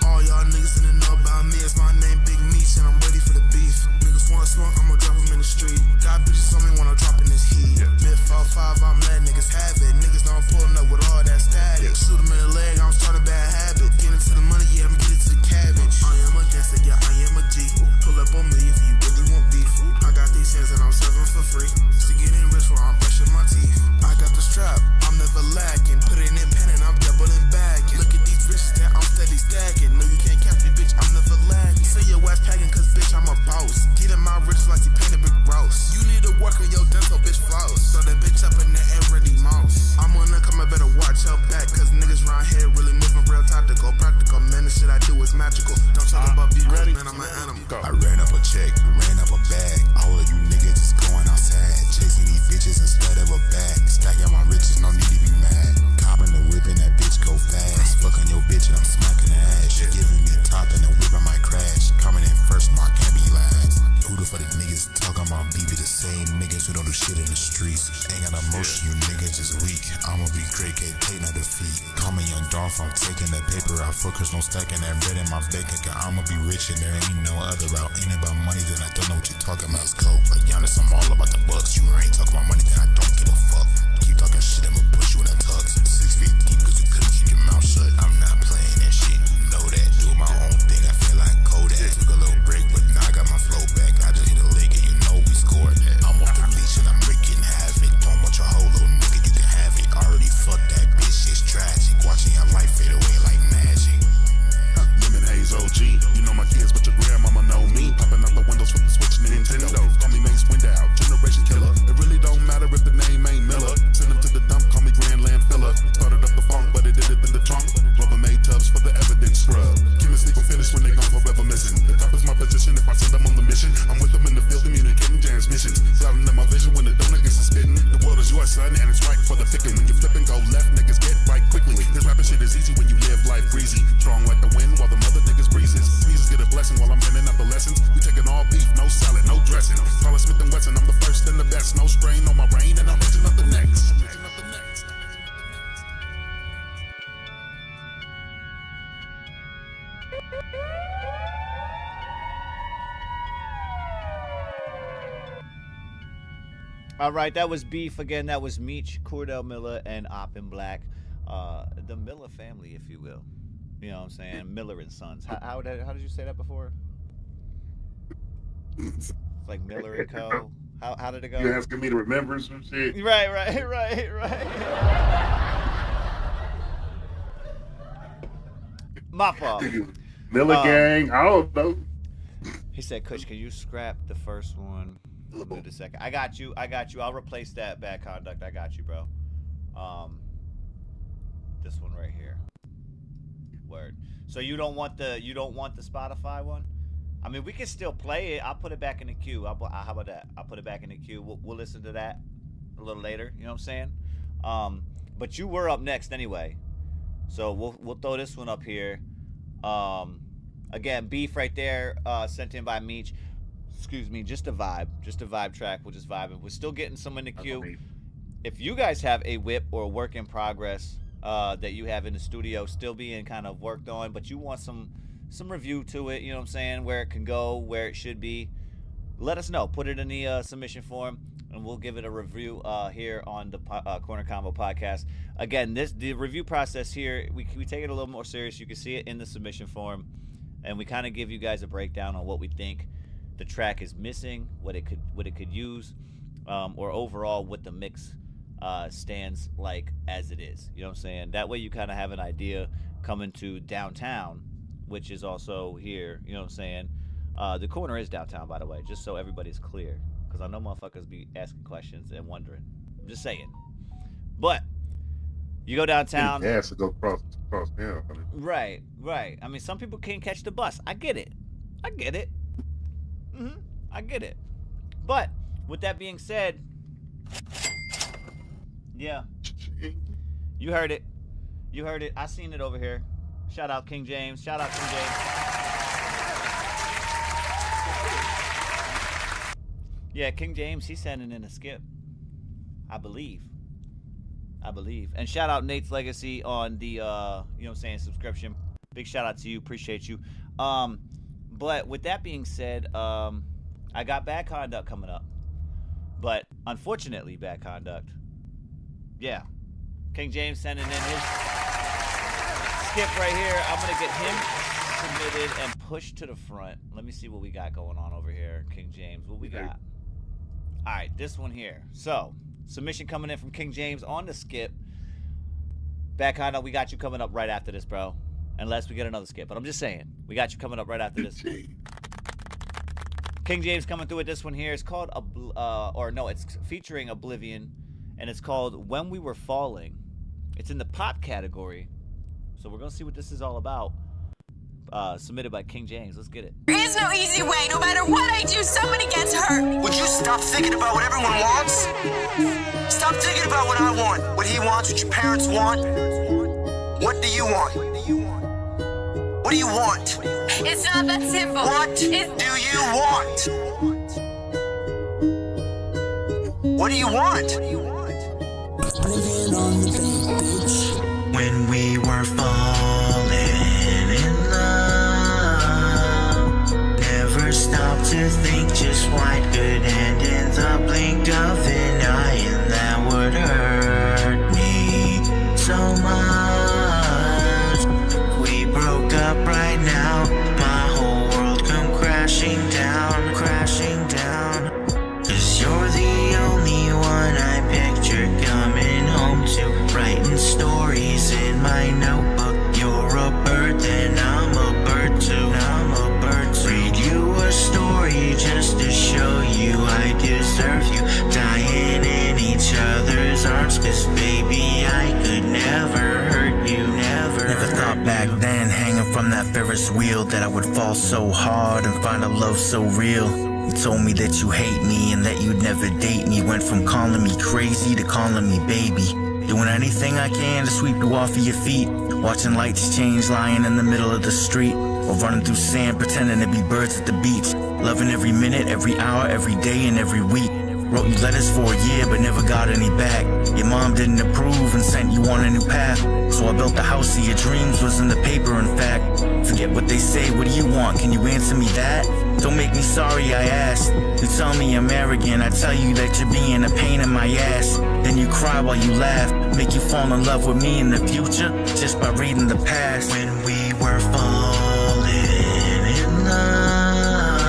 All y'all niggas in the know about me. It's my name, Big Meech, and I'm ready for the beef. Niggas want smoke, I'ma drop them in the street. Got bitches on me when I'm dropping this heat. Mid 4-5, I'm letting niggas have it. Niggas don't pulling up with all that static. Shoot them in the leg, I'm starting a bad habit. Get into the money, yeah, I'm getting to the cabbage. I am a gangster, yeah, I am a G. Pull up on me if you really want beef. I got these hands and I'm serving for free. Still getting rich while I'm brushing my teeth. I got the strap, I'm never lacking. Put it in pen and I'm doubling back. Look at these riches that I'm steady stacking. No, you can't catch me, bitch, I'm never lagging. Say your ass packing, cause bitch, I'm a boss. Get in my riches like you painted brick roast. You need to work on your dental, bitch, floss. So that bitch up in there and ready mouse. I'm gonna come, I better watch your back. Cause niggas around here really moving real tactical. Practical, man, the shit I do is magical. Don't talk about be ready, man, I'm an animal. I ran up a check, ran up a bag. All of you niggas just going outside, chasing these bitches instead of a bag. Stacking my riches, no need to be mad. Copping the whip and that bitch go fast. Fucking your bitch and I'm smacking her ass. She giving me top and the whip I might crash. Coming in first, no, I can't be last. Who the fuck these niggas talking about me? Be the same niggas who don't do shit in the streets. Ain't got no motion, you niggas just weak. I'ma be great, can't take no defeat. Call me Young Dolph, I'm taking that paper out. Focus on stacking that bread in my bank account. I'ma be rich and there ain't no other route. Ain't about money, then I don't know what you talking about. It's cold, like Giannis, I'm all about the bucks. You ain't talking about money, then I don't give a fuck. Keep talking shit, I'ma push you in a tux. 6 feet deep, cause you couldn't keep your mouth shut. I'm not playing that shit, you know that. Doing my own thing, I feel like Kodak. Took a little break, but now I got my flow back. I just hit a leg and you know we scored that. I'm off the leash and I'm breaking havoc. Don't want your whole little nigga, you can have it. Already fucked that bitch, it's tragic. Watching your life fade away like magic. Lemon Haze OG. You know my kids, but your grandmama know me. Popping out the windows with the Switch Nintendo. Call me Mace in adolescence. We taking all beef, no salad, no dressing. Call us Smith & Wesson, I'm the first and the best. No strain on my brain, and I'm reaching up the next. All right, that was Beef again. That was Meech, Cordell Miller, and Op in Black. The Miller family, if you will. You know what I'm saying? Miller and Sons. How did you say that before? It's like Miller and Co. How did it go? You asking me to remember some shit? Right. My fault. Miller gang. I don't know. He said, Kush, can you scrap the first one? We'll do the second. I got you. I'll replace that bad conduct. I got you, bro. This one right here. Word. So you don't want the Spotify one? I mean, we can still play it. I'll put it back in the queue. How about that? I'll put it back in the queue. We'll listen to that a little later. You know what I'm saying? But you were up next anyway, so we'll throw this one up here. Again, Beef right there, sent in by Meech. Excuse me, just a vibe track. We're just vibing. We're still getting some in the queue. If you guys have a whip or a work in progress that you have in the studio, still being kind of worked on, but you want some review to it, you know what I'm saying, where it can go, where it should be, let us know. Put it in the submission form, and we'll give it a review here on the Korner Konvo podcast. Again, the review process here, we take it a little more serious. You can see it in the submission form, and we kind of give you guys a breakdown on what we think the track is missing, what it could use, or overall what the mix stands like as it is. You know what I'm saying? That way you kind of have an idea coming to downtown, which is also here. You know what I'm saying? The corner is downtown, by the way, just so everybody's clear, because I know motherfuckers be asking questions and wondering. I'm just saying. But you go downtown. Yeah, to go cross town. Right. I mean, some people can't catch the bus. I get it. I get it. But with that being said, yeah, you heard it. I seen it over here. Shout out King James. Yeah, King James, he's sending in a skip, I believe. And shout out Nate's Legacy on the you know what I'm saying, subscription. Big shout out to you. Appreciate you. But with that being said, I got Bad Conduct coming up. But unfortunately, Bad Conduct. Yeah. King James sending in his skip right here. I'm going to get him submitted and pushed to the front. Let me see what we got going on over here, King James. What we got? All right, this one here. So, submission coming in from King James on the skip. Bad Conduct, we got you coming up right after this, bro. Unless we get another skip. But I'm just saying, we got you coming up right after this. King James coming through with this one here. It's called, it's featuring Oblivion. And it's called When We Were Falling. It's in the pop category. So we're going to see what this is all about. Submitted by King James. Let's get it. There is no easy way. No matter what I do, somebody gets hurt. Would you stop thinking about what everyone wants? Stop thinking about what I want, what he wants, what your parents want. What do you want? What do you want? It's not that simple. What do you want? What do you want? When we were falling in love, never stopped to think just what could end in the blink of an eye, and that would hurt me so much. We broke up right now, my whole world come crashing down, crashing down. 'Cause you're the only one I picture coming home to, writing stories in my notebook. You're a bird, then I'm a bird too. I'm a bird too. Read you a story just to show you I deserve you. Dying in each other's arms, 'cause baby I could never hurt you. Never thought back then, hanging from that Ferris wheel, that I would fall so hard and find a love so real. You told me that you hate me and that you'd never date me. Went from calling me crazy to calling me baby. Doing anything I can to sweep you off of your feet. Watching lights change, lying in the middle of the street. or running through sand pretending to be birds at the beach. Loving every minute, every hour, every day, and every week. Wrote you letters for a year but never got any back. Your mom didn't approve and sent you on a new path. So I built the house of your dreams, was in the paper in fact. Forget what they say, what do you want? Can you answer me that? Don't make me sorry I asked. You tell me I'm arrogant, I tell you that you're being a pain in my ass. Then you cry while you laugh, make you fall in love with me in the future just by reading the past. When we were falling in love,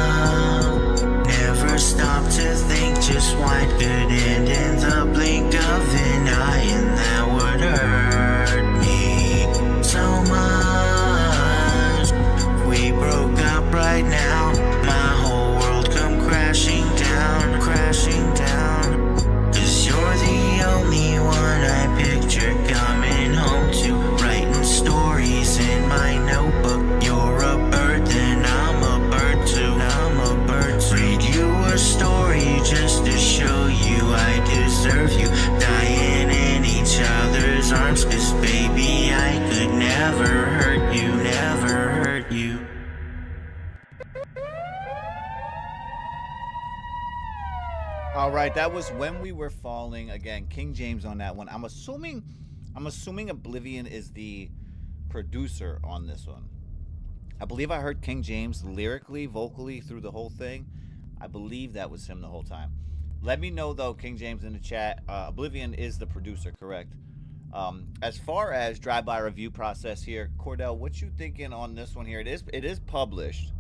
never stopped to think just what could end in the blink of an eye, and that would hurt me so much. If we broke up right now, my whole world come crashing down, crashing down. 'Cause you're the only one I picture coming home to, writing stories in my notebook. You're a bird, then I'm a bird too. I'm a bird too. Read you a story just to show you I deserve you. Dying in each other's arms, 'cause baby I could never hurt you, never hurt you. All right, that was When We Were Falling. Again, King James on that one. I'm assuming Oblivion is the producer on this one. I believe I heard King James lyrically, vocally through the whole thing. I believe that was him the whole time. Let me know though, King James in the chat. Oblivion is the producer, correct? As far as drive-by review process here, Cordell, what you thinking on this one here? It is published,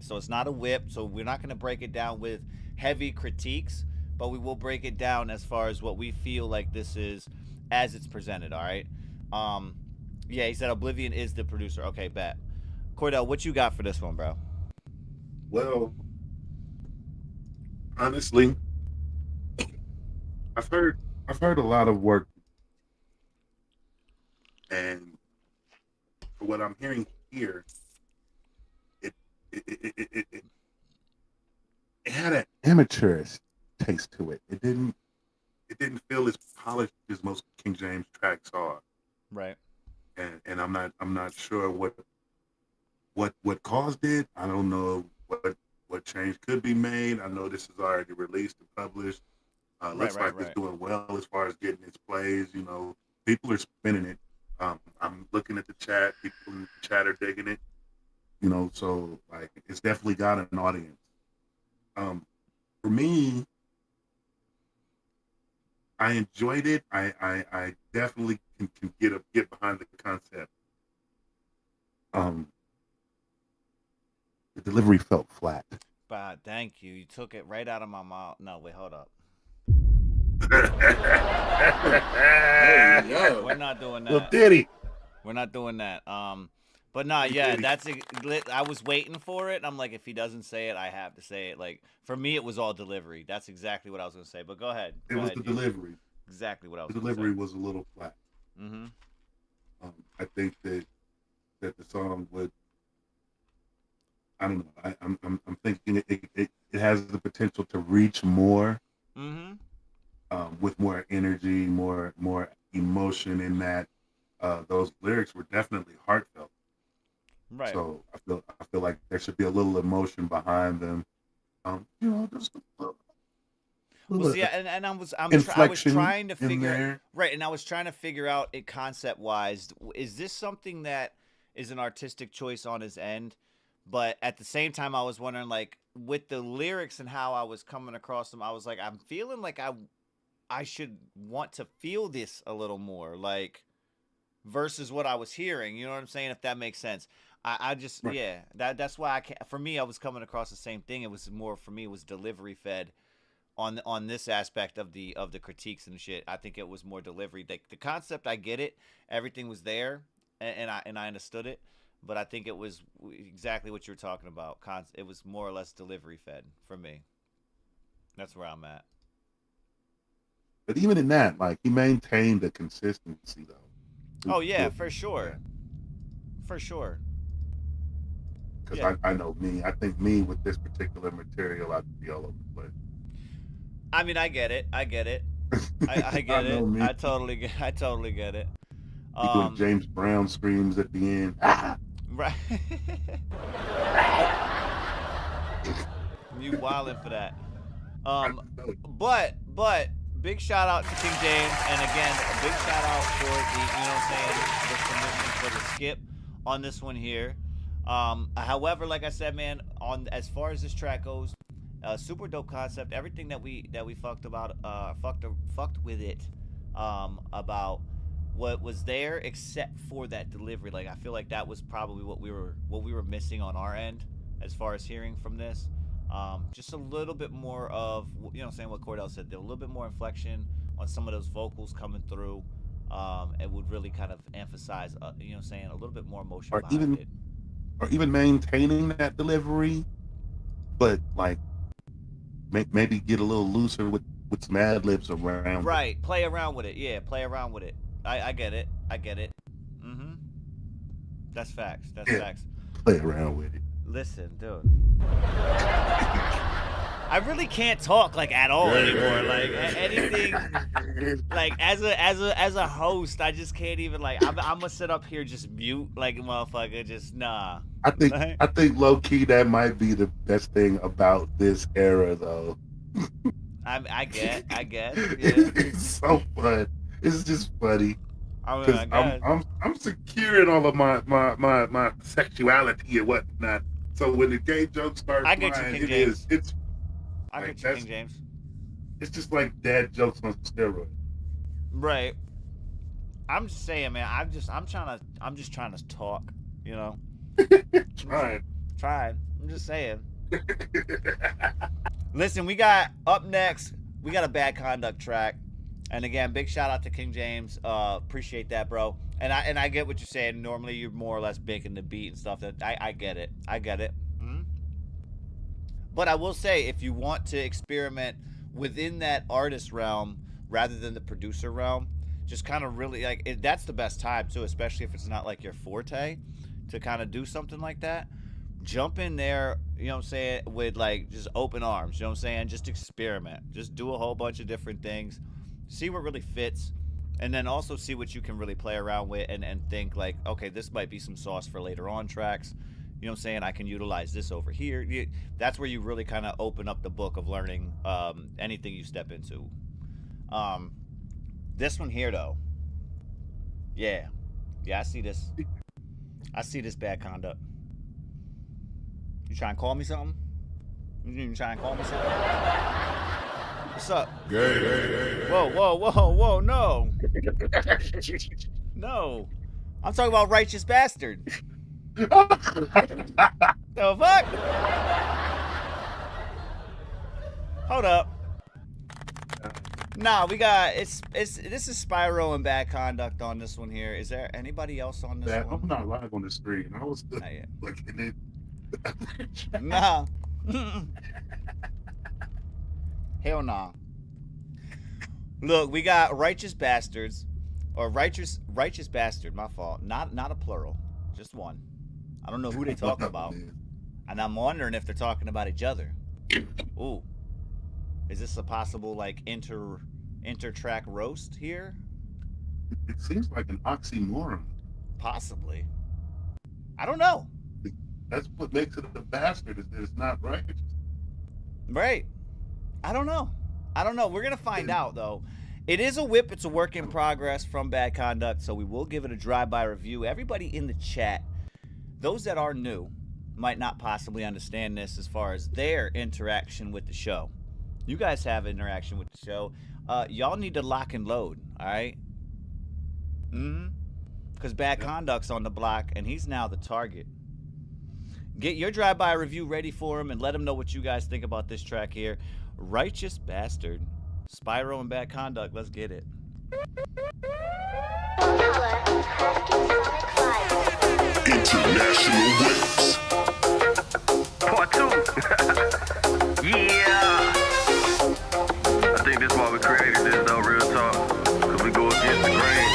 so it's not a whip. So we're not going to break it down with heavy critiques, but we will break it down as far as what we feel like this is as it's presented. All right. Yeah, he said Oblivion is the producer. Okay, bet. Cordell, what you got for this one, bro? Well, honestly, I've heard a lot of work, and for what I'm hearing here, it had an amateurish taste to it. It didn't feel as polished as most King James tracks are. Right. And I'm not sure what caused it. I don't know what change could be made. I know this is already released and published. Looks like it's doing well as far as getting its plays. You know, people are spinning it. I'm looking at the chat. People in the chat are digging it. You know, so like it's definitely got an audience. For me, I enjoyed it. I definitely can get behind the concept. The delivery felt flat. Bah, thank you. You took it right out of my mouth. No, wait, hold up. We're not doing that. Well, Diddy. We're not doing that. But nah, yeah, that's I was waiting for it. I'm like, if he doesn't say it, I have to say it. Like for me, it was all delivery. That's exactly what I was gonna say. But go ahead. It was the delivery. Exactly what I was. The delivery was a little flat. Mm-hmm. I think that the song would. I don't know. I'm thinking it has the potential to reach more. Mm-hmm. With more energy, more emotion in that. Those lyrics were definitely heartfelt. Right. So I feel like there should be a little emotion behind them. You know, just a little. Well, see, and I was trying to figure right, and I was trying to figure out it concept wise. Is this something that is an artistic choice on his end? But at the same time, I was wondering, like, with the lyrics and how I was coming across them, I was like, I'm feeling like I should want to feel this a little more, like, versus what I was hearing. You know what I'm saying? If that makes sense. I just right. Yeah. That's why I can't. For me, I was coming across the same thing. It was more for me. It was delivery fed on this aspect of the critiques and shit. I think it was more delivery. The concept, I get it. Everything was there, and I understood it. But I think it was exactly what you're talking about. It was more or less delivery fed for me. That's where I'm at. But even in that, like, he maintained the consistency, though. Oh, yeah, for sure. For sure. Because yeah. I know me. I think me with this particular material, I'd be all over the place. I mean, I get it. I get it. I get it. Me. I totally get it. James Brown screams at the end. Ah! Right. You wildin' for that. But big shout out to King James, and again, a big shout out for the submission for the skip on this one here. However, like I said, man, on as far as this track goes, super dope concept. Everything that we fucked with it about what was there, except for that delivery. Like, I feel like that was probably what we were missing on our end as far as hearing from this. Just a little bit more of, what Cordell said, a little bit more inflection on some of those vocals coming through. It would really kind of emphasize, a little bit more emotion behind it. Or even maintaining that delivery, but like maybe get a little looser with some ad libs around. Right, play around with it. Yeah, play around with it. I get it. Mm-hmm. That's facts. Facts. Play around with it. Listen, dude. I really can't talk like at all anymore. Like anything. Like as a host, I just can't even like. I'm gonna sit up here just mute like motherfucker. Just nah. I think low key that might be the best thing about this era though. I guess. Yeah. It's so fun. It's just funny. I'm securing all of my sexuality and whatnot. So when the gay jokes start flying, King James. It's just like dad jokes on steroids. Right. I'm just saying, man. I'm just trying to talk. Trying. I'm just saying. Listen, we got up next. We got a Bad Conduct track, and again, big shout out to King James. Appreciate that, bro. And I get what you're saying. Normally, you're more or less making the beat and stuff. That I get it. Mm-hmm. But I will say, if you want to experiment within that artist realm rather than the producer realm, just kind of really that's the best time too, especially if it's not like your forte, to kind of do something like that. Jump in there, with like just open arms, just experiment, just do a whole bunch of different things, see what really fits, and then also see what you can really play around with and think like, okay, this might be some sauce for later on tracks. I can utilize this over here. That's where you really kind of open up the book of learning anything you step into. This one here though, yeah, I see this Bad Conduct. You trying to call me something? What's up? Gay. Whoa, no. No. I'm talking about Righteous Bastard. The fuck? Hold up. Nah, we got this is Spyro and Bad Conduct on this one here. Is there anybody else on this one? I'm not live on the screen. I was looking at Nah. Hell nah. Look, we got Righteous Bastards, or Righteous Bastard. My fault. Not a plural, just one. I don't know who they talking about, and I'm wondering if they're talking about each other. Ooh, is this a possible like inter-track roast here? It seems like an oxymoron. Possibly. I don't know. That's what makes it a bastard, is that it's not righteous. Right. I don't know. We're going to find out, though. It is a whip. It's a work in progress from Bad Conduct, so we will give it a drive-by review. Everybody in the chat, those that are new, might not possibly understand this as far as their interaction with the show. You guys have interaction with the show. Y'all need to lock and load, all right? Because Bad Conduct's on the block, and he's now the target. Get your drive-by review ready for him and let him know what you guys think about this track here. Righteous Bastard. Spyro and Bad Conduct. Let's get it. International Whips. Part 2. Yeah. I think this is why we created this, though, real talk. Because we go against the grain.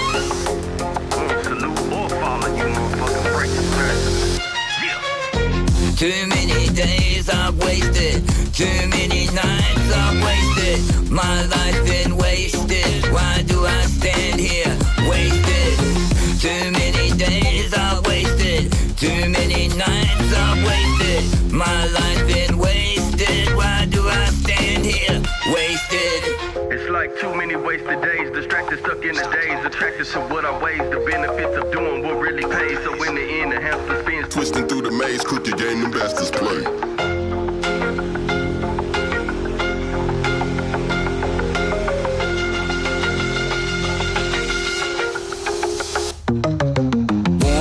Salute or follow you motherfucking righteous bastards. Yeah. Too many days I've wasted. Too many nights I've wasted. My life been wasted. Why do I stand here wasted? Too many days I've wasted. Too many like too many wasted days. Distracted, stuck in the days. Attracted to what I ways. The benefits of doing what really pays. So in the end, the hamster spins. Twisting through the maze, crooked game, them bastards play.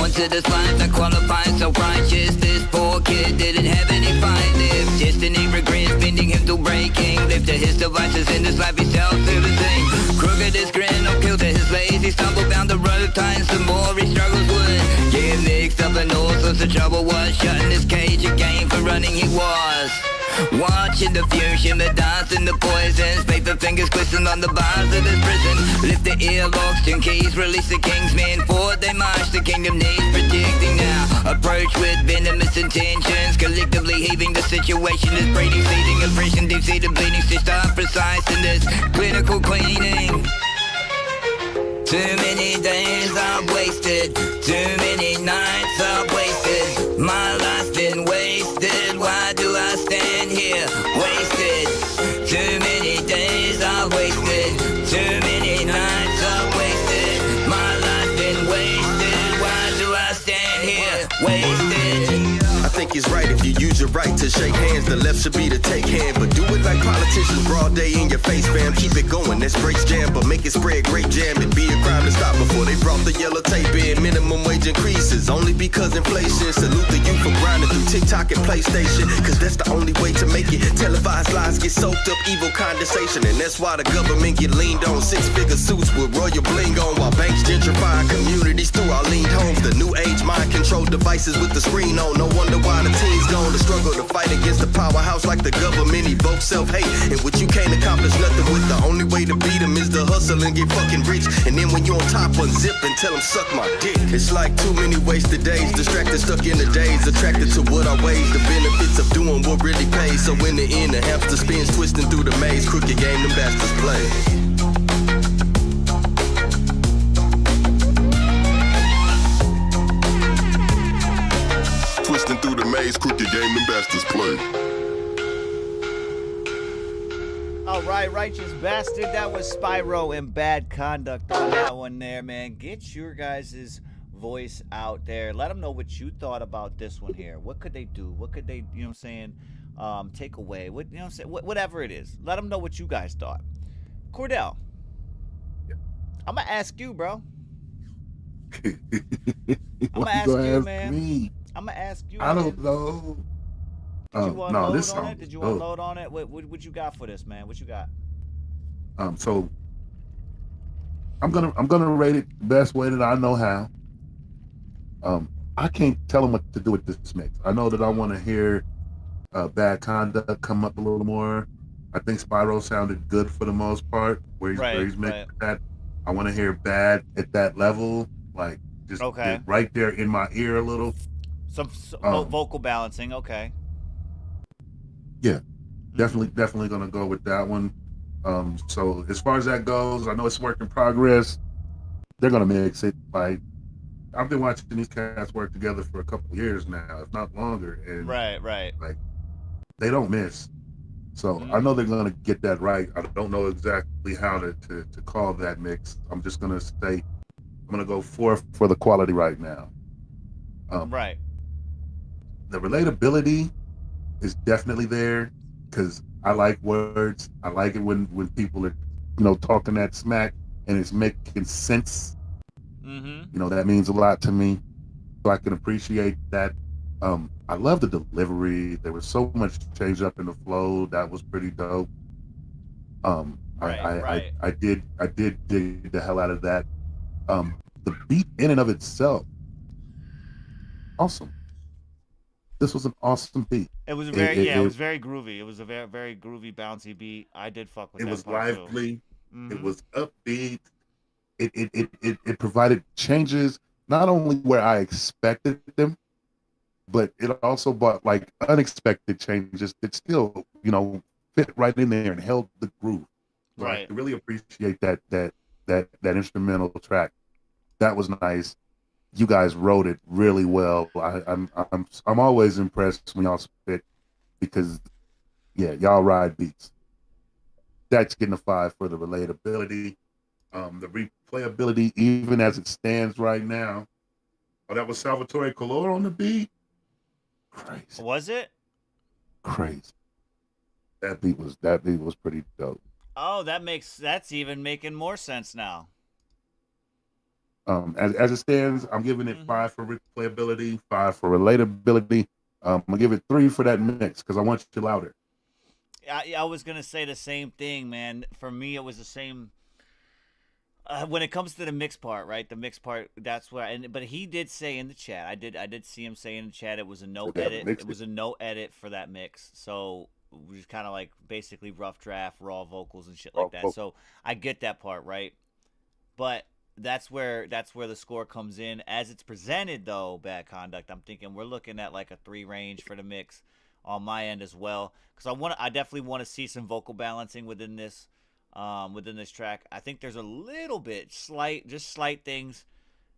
To this life that qualifies so righteous. This poor kid didn't have any fight left. Destiny regrets bending him through breaking. Lifted his devices in this life, he's self-servicing. Crooked his grin, no kill to his lazy. Stumble down the road, tying some more, he struggles with. Get mixed up in all sorts of trouble. Was shutting his cage, a game for running he was. Watching the fusion, the dance and the poisons. Paper fingers glisten on the bars of this prison. Lift the earlocks, turn keys, release the kingsmen. Forward they march, the kingdom needs predicting now. Approach with venomous intentions. Collectively heaving, the situation is breeding, seeding oppression, deep-seated bleeding. Stitched up precise in this clinical cleaning. Too many days I've wasted. Too many nights I've wasted. My life's been wasted. Why do I stand here wasted? Too many days I've wasted. Too many nights I've wasted. My life's been wasted. Why do I stand here wasted? I think it's right if you use your right to shake hands. The left should be to take hand, but do it like politicians. Broad day in your face, fam. Keep it going, that's Drake's jam, but make it spread grape jam. It'd be a crime to stop before they brought the yellow tape in. Minimum wage increases, only because inflation. Salute the youth for grinding through TikTok and PlayStation, cause that's the only way to make it. Televised lies get soaked up, evil condensation, and that's why the government get leaned on. Six-figure suits with royal bling on, while banks gentrify communities through our leaned homes. The new age mind control devices with the screen on. No wonder why the teens gone to struggle to fight against the powerhouse like the government. Evoke self-hate, in which you can't accomplish nothing with. The only way to beat them is to hustle and get fucking rich. And then when you on top, unzip and tell them suck my dick. It's like too many wasted days. Distracted, stuck in the days. Attracted to what I ways. The benefits of doing what really pays. So in the end, the hamster spins, twisting through the maze. Crooked game, them bastards play. Through the maze, crooked game, them bastards play. All right, Righteous Bastard. That was Spyro and Bad Conduct on that one there, man. Get your guys' voice out there. Let them know what you thought about this one here. What could they do? What could they, you know what I'm saying, take away? What, you know what I'm saying? Whatever it is. Let them know what you guys thought. Cordell, yeah. I'm going to ask you, bro. I'm going to ask you, man. Me? I'm gonna ask you. I don't know. Did you want to no, load this on song. it? Did you want to load on it? What you got for this, man? What you got? So I'm gonna rate it the best way that I know how. I can't tell them what to do with this mix. I know that I want to hear Bad Conduct come up a little more. I think Spyro sounded good for the most part. Where he's making that. I want to hear Bad at that level, like just get right there in my ear a little. Some vocal balancing, okay. Yeah, definitely gonna go with that one. So as far as that goes, I know it's work in progress. They're gonna mix it. Like, I've been watching these cats work together for a couple of years now, if not longer, and right. Like, they don't miss. So I know they're gonna get that right. I don't know exactly how to call that mix. I'm just gonna say I'm gonna go for the quality right now. Right. The relatability is definitely there because I like words. I like it when people are, talking that smack and it's making sense. Mm-hmm. That means a lot to me. So I can appreciate that. I love the delivery. There was so much change up in the flow. That was pretty dope. I did dig the hell out of that. The beat in and of itself, awesome. This was an awesome beat. It was it was very groovy. It was a very, very groovy, bouncy beat. I did fuck with it. It was lively. Mm-hmm. It was upbeat. It provided changes, not only where I expected them, but it also brought like unexpected changes that still, fit right in there and held the groove. So right. I really appreciate that instrumental track. That was nice. You guys wrote it really well. I'm always impressed when y'all spit because, yeah, y'all ride beats. That's getting a 5 for the relatability. The replayability, even as it stands right now. Oh, that was Salvatore Color on the beat? Crazy. Was it? Crazy. That beat was pretty dope. Oh, that's even making more sense now. As it stands, I'm giving it 5 for replayability, 5 for relatability. I'm gonna give it 3 for that mix because I want you louder. I was gonna say the same thing, man. For me, it was the same. When it comes to the mix part, right? The mix part, that's where. But he did say in the chat, I did see him say in the chat, it was a no edit. It was a no edit for that mix. So we just kind of like basically rough draft, raw vocals and shit like that. So I get that part, right? But that's where the score comes in as it's presented, though. Bad Conduct. I'm thinking we're looking at like a 3 range for the mix on my end as well, because I definitely want to see some vocal balancing within this track. I think there's a little bit slight things,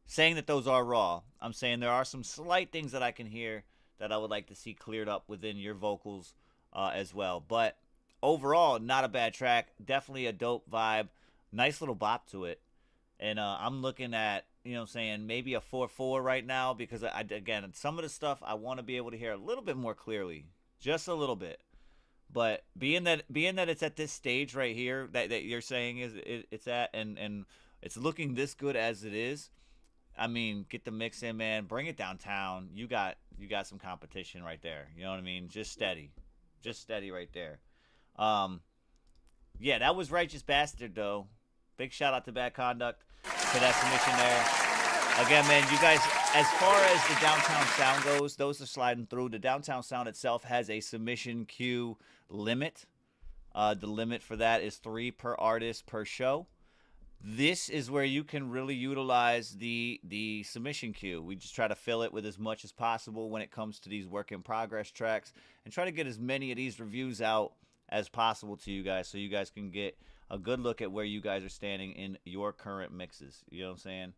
saying that those are raw. I'm saying there are some slight things that I can hear that I would like to see cleared up within your vocals as well. But overall, not a bad track. Definitely a dope vibe. Nice little bop to it. And I'm looking at, maybe a 4-4 right now, because again, some of the stuff I want to be able to hear a little bit more clearly, just a little bit. But being that it's at this stage right here that you're saying it's at, and it's looking this good as it is, I mean, get the mix in, man. Bring it downtown. You got some competition right there. You know what I mean? Just steady right there. Yeah, that was Righteous Bastard though. Big shout out to Bad Conduct for that submission there. Again, man, you guys, as far as the downtown sound goes, those are sliding through. The downtown sound itself has a submission queue limit. The limit for that is 3 per artist per show. This is where you can really utilize the submission queue. We just try to fill it with as much as possible when it comes to these work in progress tracks, and try to get as many of these reviews out as possible to you guys, so you guys can get a good look at where you guys are standing in your current mixes. You know what I'm saying?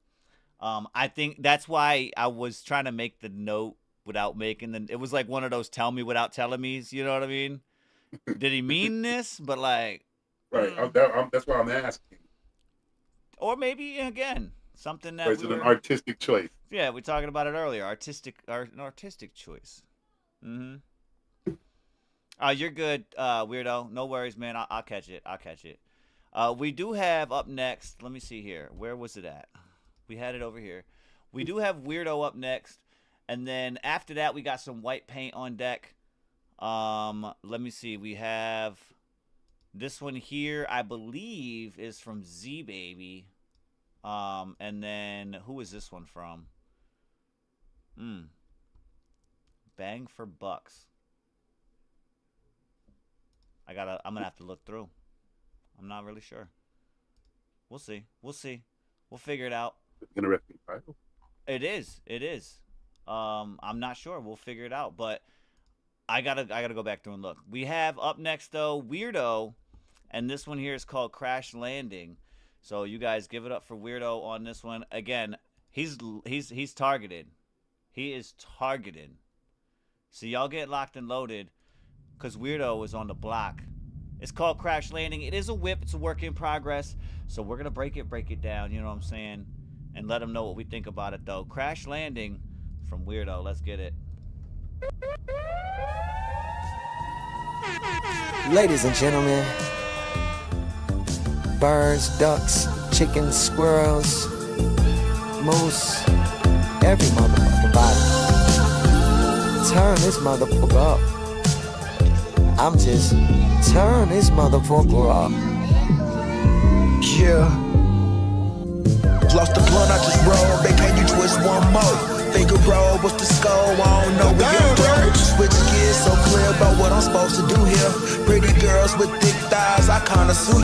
I think that's why I was trying to make the note without making it was like one of those tell me without telling me's, you know what I mean? Did he mean this? But like, right. That's why I'm asking. Or maybe, again, something that is it an artistic choice? Yeah, we were talking about it earlier. An artistic choice. Mm-hmm. You're good, weirdo. No worries, man. I'll catch it. We do have up next, let me see here. Where was it at? We had it over here. We do have Weirdo up next. And then after that, we got some white paint on deck. Let me see. We have this one here, I believe, is from Z Baby. And then who is this one from? Bang for Bucks. I'm gonna have to look through. I'm not really sure. We'll see. We'll figure it out. Interesting title. It is. I'm not sure. We'll figure it out. But I gotta go back through and look. We have up next though Weirdo, and this one here is called Crash Landing. So you guys give it up for Weirdo on this one. Again, he's targeted. He is targeted. So y'all get locked and loaded, because Weirdo is on the block. It's called Crash Landing. It is a whip. It's a work in progress. So we're going to break it down, you know what I'm saying? And let them know what we think about it, though. Crash Landing from Weirdo. Let's get it. Ladies and gentlemen, birds, ducks, chickens, squirrels, moose, every motherfucking body. Turn this motherfucker up. I'm just turn this motherfucker up. Yeah. Lost the blunt, I just rolled. They can't you twist one more. Finger roll, what's the score? I don't know. We get broke. Switch gears so clear about what I'm supposed to do here. Pretty girls with thick thighs, I kinda suit.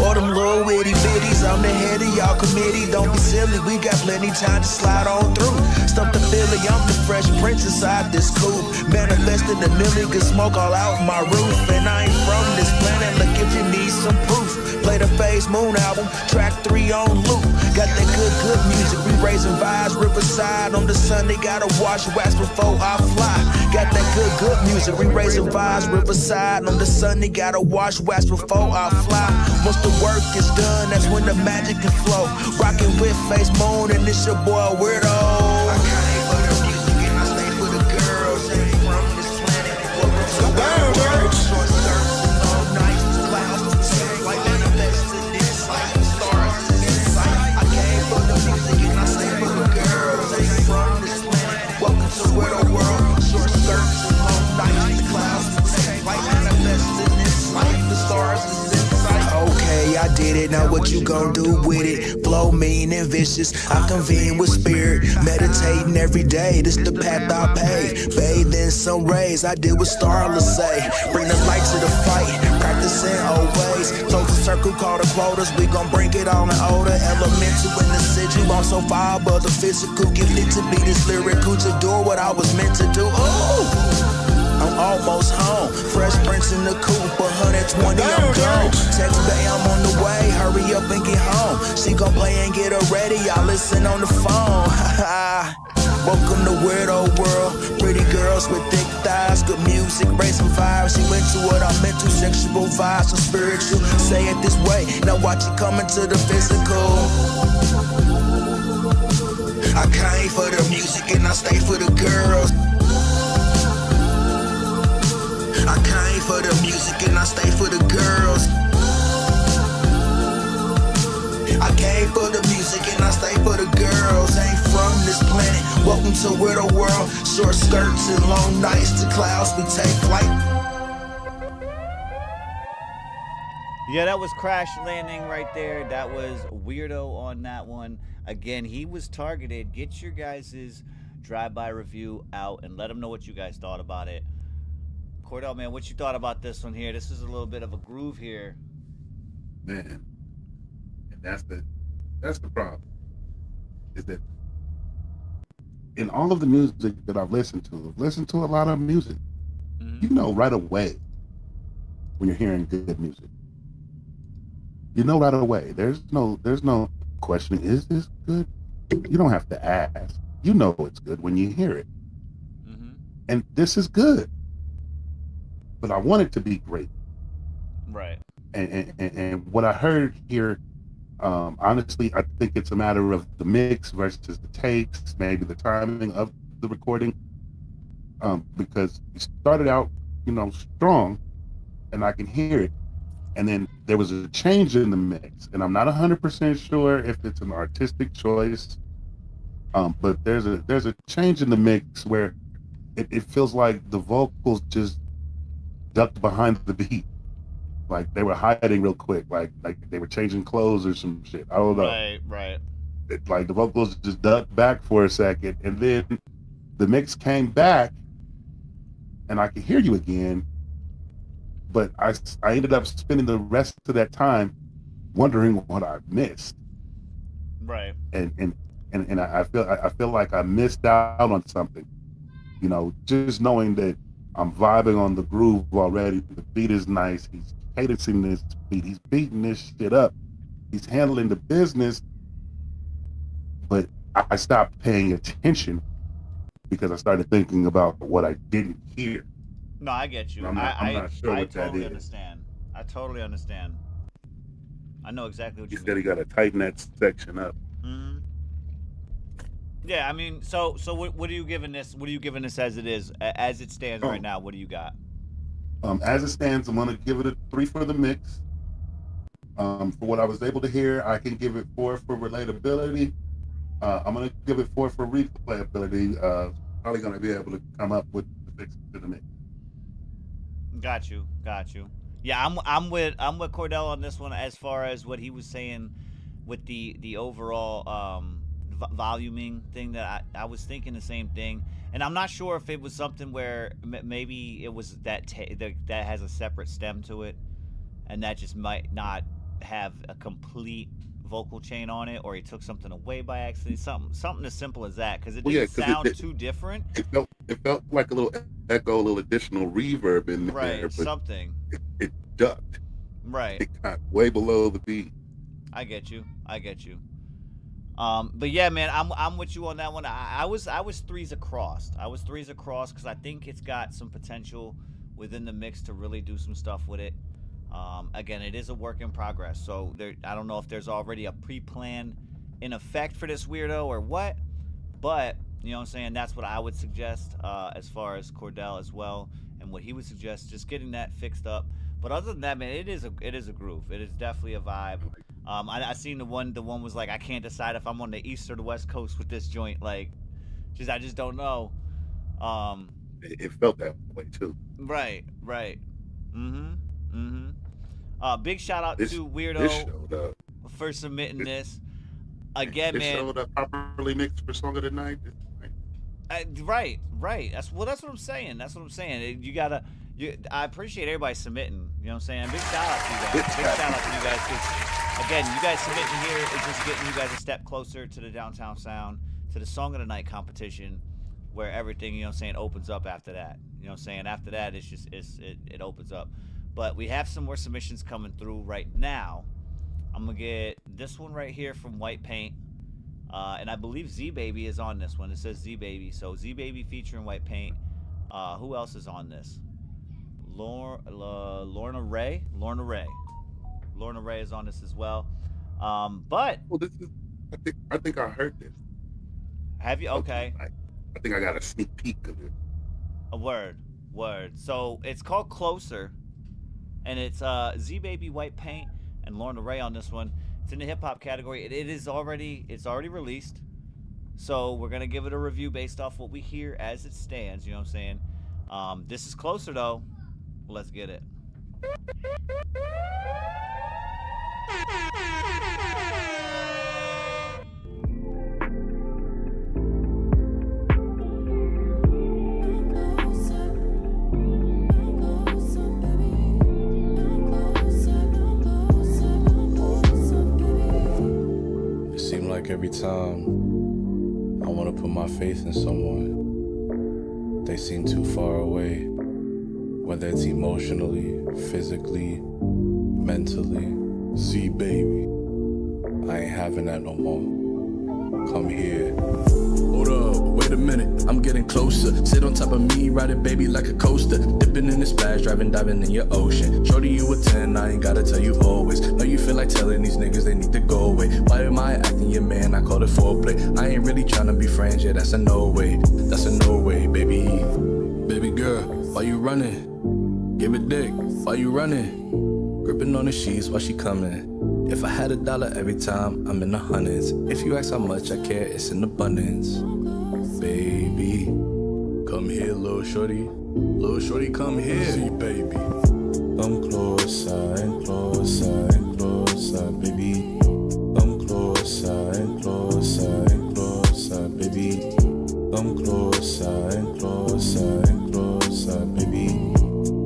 Or them little witty bitties, I'm the head of y'all committee. Don't be silly, we got plenty time to slide on through. Stump the Philly, I'm the fresh prince inside this coupe. Manifesting a million, good smoke all out my roof. And I ain't from this planet, look if you need some proof. Play the Phase Moon album, track 3 on loop. Got that good music, we raising vibes, Riverside on the Sunday, gotta wash wax before I fly. Got that good music, we raising vibes, Riverside on the Sunday, gotta wash wax before I fly. Once the work is done, that's when the magic can flow. Rockin' with Phase Moon and it's your boy Weirdo. I came for the music and I stay for the girls. Ain't from this planet, welcome to the world. Short skirts and long nights, clouds, like manifested this life, stars in sight. I came for the music and I stay for the girls. Ain't from this planet, welcome to the world. Short skirts and long nights, clouds, like manifested this life, the stars is in sight. Okay, I did it, now what you gon' do with it? Flow mean and vicious, I convene with spirit, meditating every day, this the path I pave. Bathed in some rays, I did what Starla say. Bring the light to the fight, practicing old ways. Close the circle, call the quotas, we gon' bring it on in order. Elemental in the sigil, I'm so far above the physical. Gifted to be this lyrical, to do what I was meant to do. Ooh! I'm almost home, fresh prince in the coupe, 120, I'm gone. Text Bay, I'm on the way, hurry up and get home. She gon' play and get her ready, I listen on the phone. Welcome to Weirdo World, pretty girls with thick thighs, good music, raising vibes. She into what I'm into, sexual vibes, so spiritual. Say it this way, now watch it come into the physical. I came for the music and I stay for the girls. I came for the music and I stay for the girls. I came for the music and I stay for the girls. Ain't from this planet, welcome to Weirdo World. Short skirts and long nights, the clouds, we take flight. Yeah, that was Crash Landing right there. That was Weirdo on that one. Again, he was targeted. Get your guys' drive-by review out and let them know what you guys thought about it. Cordell, man, what you thought about this one here? This is a little bit of a groove here. Man, and that's the problem. Is that in all of the music that I've listened to a lot of music. You know right away when you're hearing good music. You know right away. There's no questioning, is this good? You don't have to ask. You know it's good when you hear it. And this is good. But I want it to be great. Right. And what I heard here, honestly, I think it's a matter of the mix versus the takes, maybe the timing of the recording. Because it started out, strong, and I can hear it. And then there was a change in the mix, and I'm not 100% sure if it's an artistic choice. But there's a change in the mix where it feels like the vocals just ducked behind the beat, like they were hiding real quick, like they were changing clothes or some shit. I don't know. Right. Like the vocals just ducked back for a second, and then the mix came back, and I could hear you again. But I ended up spending the rest of that time wondering what I missed. Right. And I feel like I missed out on something. Just knowing that I'm vibing on the groove already. The beat is nice. He's cadencing this beat. He's beating this shit up. He's handling the business. But I stopped paying attention because I started thinking about what I didn't hear. No, I get you. I'm not sure what that totally is. Understand. I totally understand. I know exactly what you mean. He said he got to tighten that section up. Yeah, I mean, so what are you giving this? What are you giving this as it is, as it stands right now? What do you got? As it stands, I'm gonna give it a 3 for the mix. For what I was able to hear, I can give it 4 for relatability. I'm gonna give it 4 for replayability. Probably gonna be able to come up with the fix to the mix. Got you. Yeah, I'm with Cordell on this one as far as what he was saying with the overall voluming thing. That I was thinking the same thing, and I'm not sure if it was something where maybe it was that has a separate stem to it, and that just might not have a complete vocal chain on it, or he took something away by accident. Something as simple as that, because it didn't sound too different. It felt like a little echo, a little additional reverb in there. Right, but something. It ducked. Right. It got way below the beat. I get you. But yeah, man, I'm with you on that one. I was threes across. I was threes across because I think it's got some potential within the mix to really do some stuff with it. Again, it is a work in progress, so I don't know if there's already a pre-plan in effect for this weirdo or what, but you know what I'm saying, that's what I would suggest as far as Cordell as well, and what he would suggest, just getting that fixed up. But other than that, man, it is a groove. It is definitely a vibe. I seen the one was like, I can't decide if I'm on the east or the west coast with this joint. Like, I just don't know. It felt that way too. Right. Big shout out to Weirdo for submitting this. Again, man. Showed up properly mixed for Song of the Night. Right. That's what I'm saying. I appreciate everybody submitting. You know what I'm saying? Big shout out to you guys. Big shout out to you guys. Again, you guys submitting here is just getting you guys a step closer to the Downtown Sound, to the Song of the Night competition, where everything, you know what I'm saying, opens up after that. You know what I'm saying? After that, it opens up. But we have some more submissions coming through right now. I'm going to get this one right here from White Paint. And I believe Z-Baby is on this one. It says Z-Baby. So Z-Baby featuring White Paint. Who else is on this? Lorna Ray. Lorna Ray is on this as well. But this is, I think I heard this. Have you? Okay. I think I got a sneak peek of it. A word. So it's called Closer, and it's Z-Baby, White Paint, and Lorna Ray on this one. It's in the hip hop category. It's already released. So we're gonna give it a review based off what we hear as it stands. You know what I'm saying? This is Closer though. Let's get it. It seems like every time I want to put my faith in someone, they seem too far away. Whether it's emotionally, physically, mentally. Z-Baby, I ain't having that no more. Come here. Hold up, wait a minute, I'm getting closer. Sit on top of me, ride it, baby, like a coaster. Dipping in the splash, diving in your ocean. Shorty, you a 10, I ain't gotta tell you always. Know you feel like telling these niggas they need to go away. Why am I acting your man? I call it foreplay. I ain't really tryna be friends, yeah, that's a no way. That's a no way, baby. Baby girl, why you running? Give it dick, why you running? Gripping on the sheets while she coming. If I had $1 every time, I'm in the hundreds. If you ask how much I care, it's in abundance. Baby, come here, little shorty. Little shorty, come here. See, baby. Come closer and closer and closer, baby. Come closer and closer and closer, baby. Come closer and closer and closer, baby.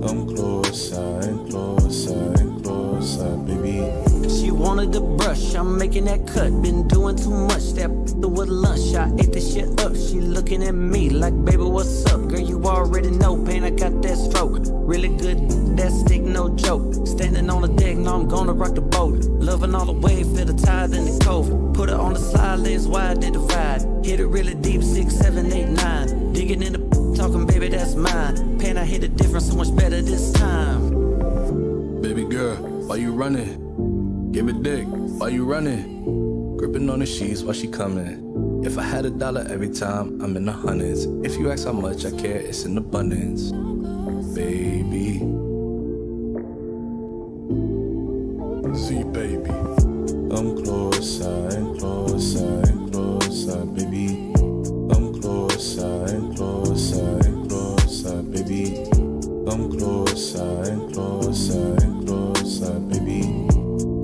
Come closer and closer and closer, baby. She wanted the brush, I'm making that cut. Been doing too much, that with lunch. I ate this shit up, she looking at me like, baby, what's up? Girl, you already know, pain, I got that stroke. Really good, that stick, no joke. Standing on the deck, now I'm gonna rock the boat. Loving all the way, feel the tide in the cove. Put her on the side, legs wide, they divide. Hit it really deep, 6, 7, 8, 9. Digging in the talking, baby, that's mine. Pain, I hit it different, so much better this time. Baby girl, why you running? Give it dick, why you running? Gripping on the sheets while she coming. If I had $1 every time, I'm in the hundreds. If you ask how much I care, it's in abundance. Baby. Z-Baby. Come closer and closer and closer, baby. Come closer and closer and closer, baby. Come closer and closer and closer, baby.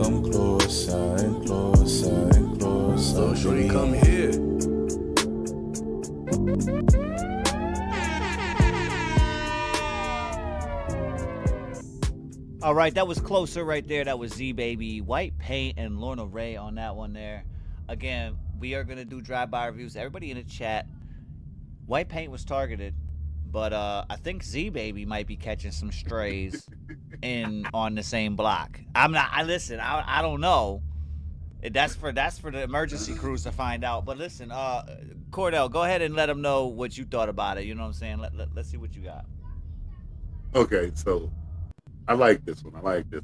Come closer and closer and closer. So shorty, come here. All right, that was Closer right there. That was Z-Baby, White Paint, and Lorna Ray on that one there. Again, we are going to do drive-by reviews. Everybody in the chat, White Paint was targeted but I think Z Baby might be catching some strays on the same block. I don't know. That's for the emergency crews to find out. But listen, Cordell, go ahead and let them know what you thought about it. You know what I'm saying? Let's see what you got. Okay, so I like this one. I like this.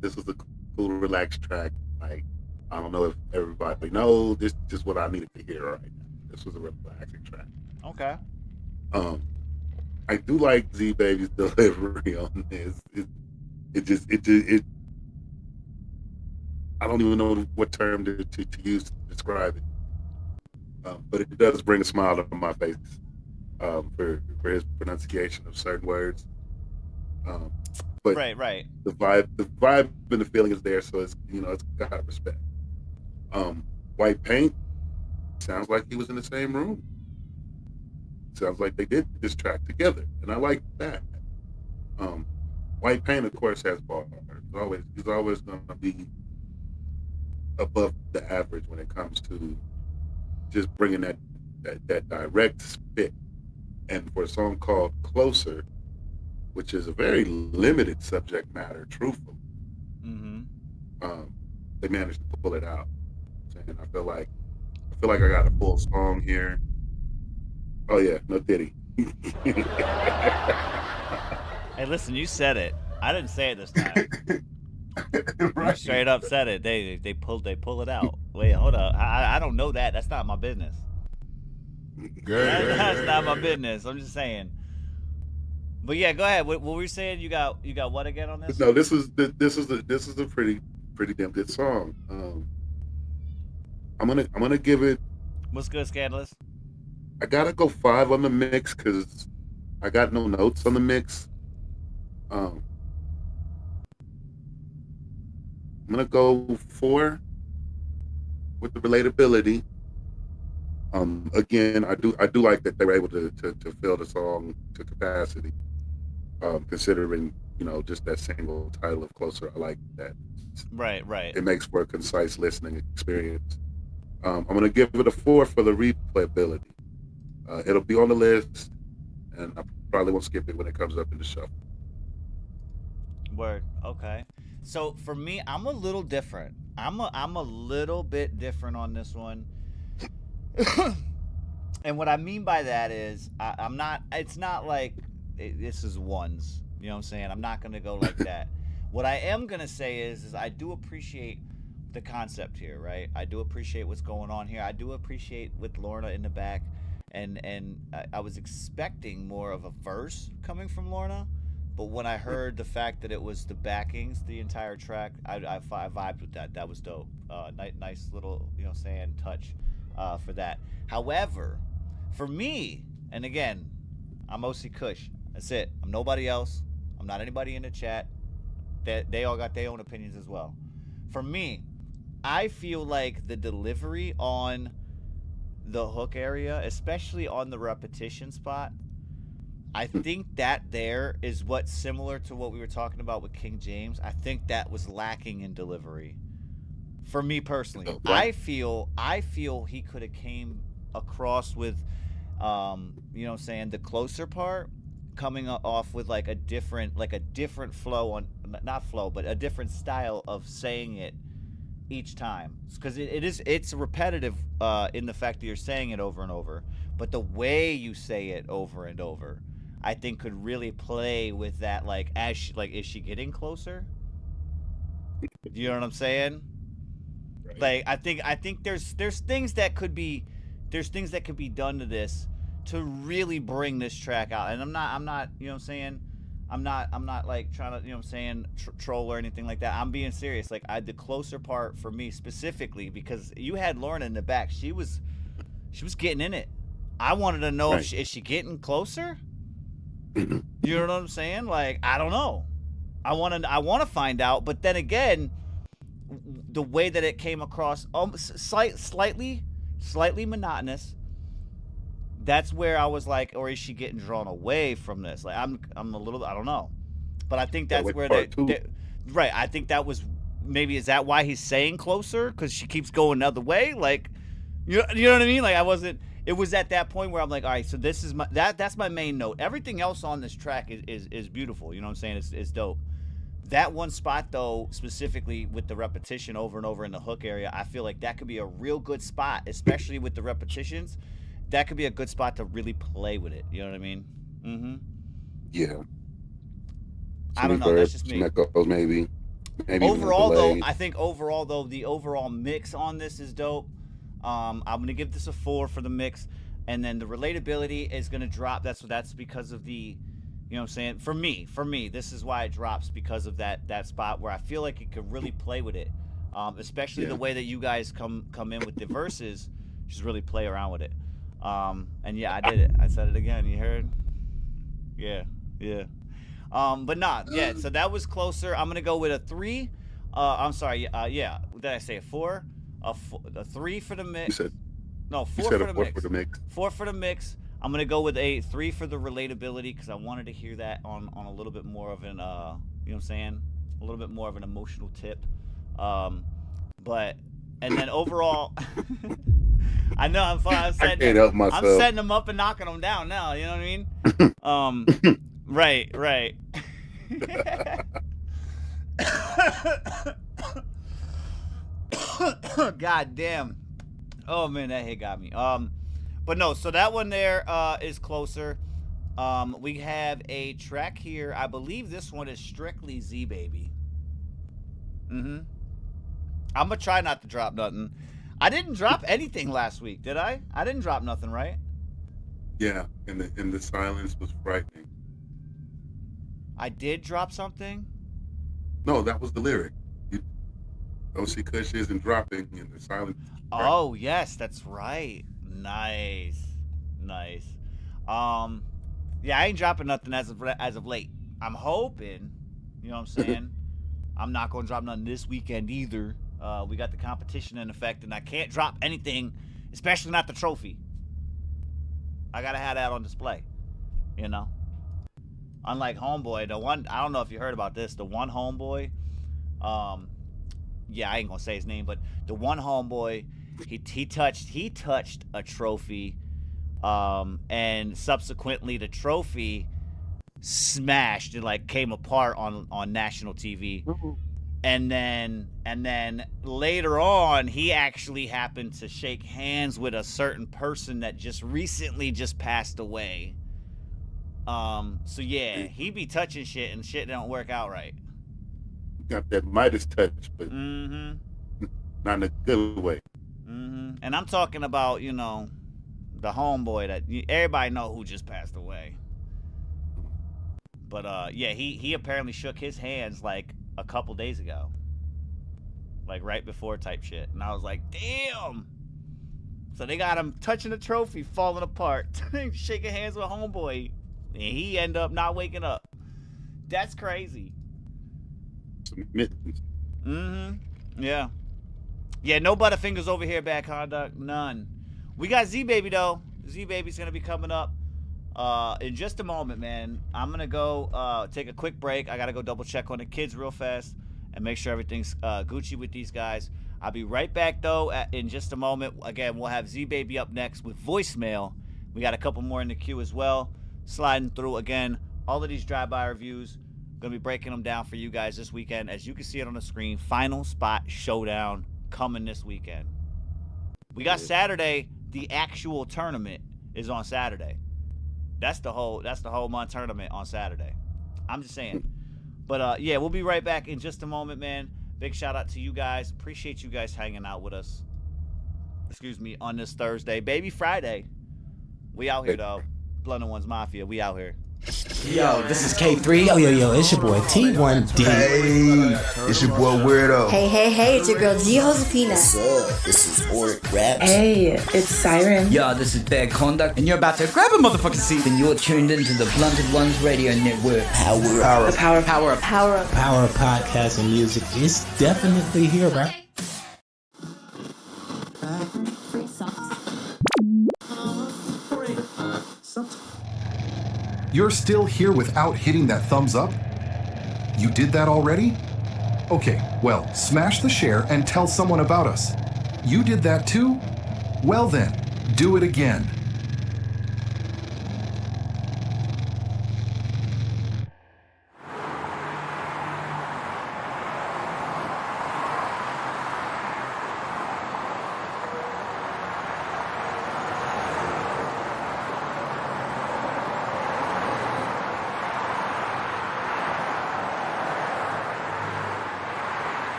This was a cool, relaxed track. Like, I don't know if everybody knows. This is just what I needed to hear right now. This was a relaxing track. Okay. I do like Z Baby's delivery on this. It I don't even know what term to use to describe it. But it does bring a smile to my face for his pronunciation of certain words. But right. The vibe and the feeling is there, so it's got respect. White Paint sounds like he was in the same room. Sounds like they did this track together, and I like that. White Paint, of course, has bars. He's always going to be above the average when it comes to just bringing that direct spit. And for a song called Closer, which is a very limited subject matter, truthfully, they managed to pull it out. And I feel like I got a full song here. Oh yeah, no Diddy. Hey, listen, you said it. I didn't say it this time. Right. You straight up said it. They pull it out. Wait, hold up. I don't know that. That's not my business. That's not my business. I'm just saying. But yeah, go ahead. What were you saying? You got what again on this? No, this is a pretty damn good song. I'm gonna give it. What's good, Scandalous? I gotta go 5 on the mix because I got no notes on the mix. I'm gonna go 4 with the relatability. Again, I do like that they were able to fill the song to capacity. Considering just that single title of Closer, I like that. Right. It makes for a concise listening experience. I'm gonna give it a 4 for the replayability. It'll be on the list, and I probably won't skip it when it comes up in the shuffle. Word. Okay. So for me, I'm a little different. I'm a little bit different on this one. And what I mean by that is I'm not. It's not like this is ones. You know what I'm saying? I'm not gonna go like that. What I am gonna say is I do appreciate the concept here, right? I do appreciate what's going on here. I do appreciate with Lorna in the back, and I was expecting more of a verse coming from Lorna. But when I heard the fact that it was the backings, the entire track, I vibed with that. That was dope. Nice little, touch for that. However, for me, and again, I'm OC Kush. That's it. I'm nobody else. I'm not anybody in the chat. They all got their own opinions as well. For me, I feel like the delivery on the hook area, especially on the repetition spot, I think that there is what's similar to what we were talking about with King James. I think that was lacking in delivery. For me personally, I feel he could have came across with, the Closer part, coming off with like a different flow on, not flow, but a different style of saying it each time, because it's repetitive in the fact that you're saying it over and over, but the way you say it over and over, I think could really play with that. Like, is she getting closer? You know what I'm saying? Right. Like, I think there's things that could be done to this to really bring this track out. And I'm not, you know what I'm saying? I'm not like trying to, you know what I'm saying, troll or anything like that. I'm being serious. Like, the Closer part for me specifically, because you had Lorna in the back. She was getting in it. I wanted to know, right, is she getting closer? You know what I'm saying? Like, I don't know. I want to find out. But then again, the way that it came across, slightly monotonous. That's where I was like, or is she getting drawn away from this? Like, I'm a little, I don't know. But I think that's where right. I think that was, maybe, is that why he's saying Closer? Because she keeps going the other way? Like, you know what I mean? Like, I wasn't, it was at that point where I'm like, all right, so this is that's my main note. Everything else on this track is beautiful. You know what I'm saying? It's dope. That one spot though, specifically with the repetition over and over in the hook area, I feel like that could be a real good spot, especially with the repetitions. That could be a good spot to really play with it. You know what I mean? Mm-hmm. Yeah. I don't know. That's just me. Maybe Overall, though, I think the overall mix on this is dope. I'm gonna give this a 4 for the mix, and then the relatability is gonna drop. That's because of the, you know what I'm saying. For me, this is why it drops, because of that spot where I feel like it could really play with it, especially the way that you guys come in with the verses, just really play around with it. And yeah, I did it. I said it again. You heard? Yeah. But nah, yeah. So that was closer. I'm gonna go with a 3. I'm sorry. Yeah. Did I say a 4? A 3 for the mix. You said, no, 4 for the mix. 4 for the mix. I'm gonna go with a 3 for the relatability, because I wanted to hear that on a little bit more of an you know what I'm saying, a little bit more of an emotional tip. But and then overall, I know I'm fine. I can't help myself. I'm setting them up and knocking them down now. You know what I mean? Right. God damn. Oh man, that hit got me. But no, so that one there is closer. We have a track here. I believe this one is strictly Z Baby. I'm gonna try not to drop nothing. I didn't drop anything last week, did I? I didn't drop nothing, right? Yeah, and the silence was frightening. I did drop something? No, that was the lyric. OC Kush isn't dropping, and the silence. Oh, yes, that's right. Nice. Yeah, I ain't dropping nothing as of late. I'm hoping, you know what I'm saying? I'm not gonna drop nothing this weekend either. We got the competition in effect, and I can't drop anything, especially not the trophy. I gotta have that on display, you know. Unlike Homeboy, the one, I don't know if you heard about this, the one Homeboy, yeah, I ain't gonna say his name, but the one Homeboy, he touched a trophy, and subsequently the trophy smashed and like came apart on national TV. And then later on, he actually happened to shake hands with a certain person that just recently passed away. So yeah, he be touching shit and shit don't work out right. Got that Midas touch, but not in a good way. And I'm talking about, you know, the Homeboy that everybody know who just passed away. But yeah, he apparently shook his hands like a couple days ago, like right before type shit, and I was like, damn. So they got him touching the trophy, falling apart, shaking hands with Homeboy, and he end up not waking up. That's crazy. Yeah, no Butterfingers over here, Bad Conduct, none. We got Z Baby though. Z Baby's gonna be coming up in just a moment, man. I'm gonna go take a quick break. I gotta go double check on the kids real fast and make sure everything's Gucci with these guys. I'll be right back though in just a moment. Again, we'll have Z Baby up next with voicemail. We got a couple more in the queue as well, sliding through. Again, all of these drive-by reviews, gonna be breaking them down for you guys this weekend. As you can see it on the screen, Final Spot Showdown coming this weekend. We got Saturday. The actual tournament is on Saturday. That's the whole month tournament on Saturday. I'm just saying. But yeah, we'll be right back in just a moment, man. Big shout out to you guys. Appreciate you guys hanging out with us. Excuse me, on this Thursday. Baby Friday. We out here though. Blunder Ones Mafia. We out here. Yo, this is K3. Yo, it's your boy T1D. Hey, it's your boy Weirdo. Hey, it's your girl G Josefina. What's up? This is Oric Raps. Hey, it's Siren. Yo, this is Bad Conduct. And you're about to grab a motherfucking seat. And you're tuned into the Blunted Ones Radio Network. The power of podcast and music is definitely here, bro. You're still here without hitting that thumbs up? You did that already? Okay, well, smash the share and tell someone about us. You did that too? Well then, Do it again.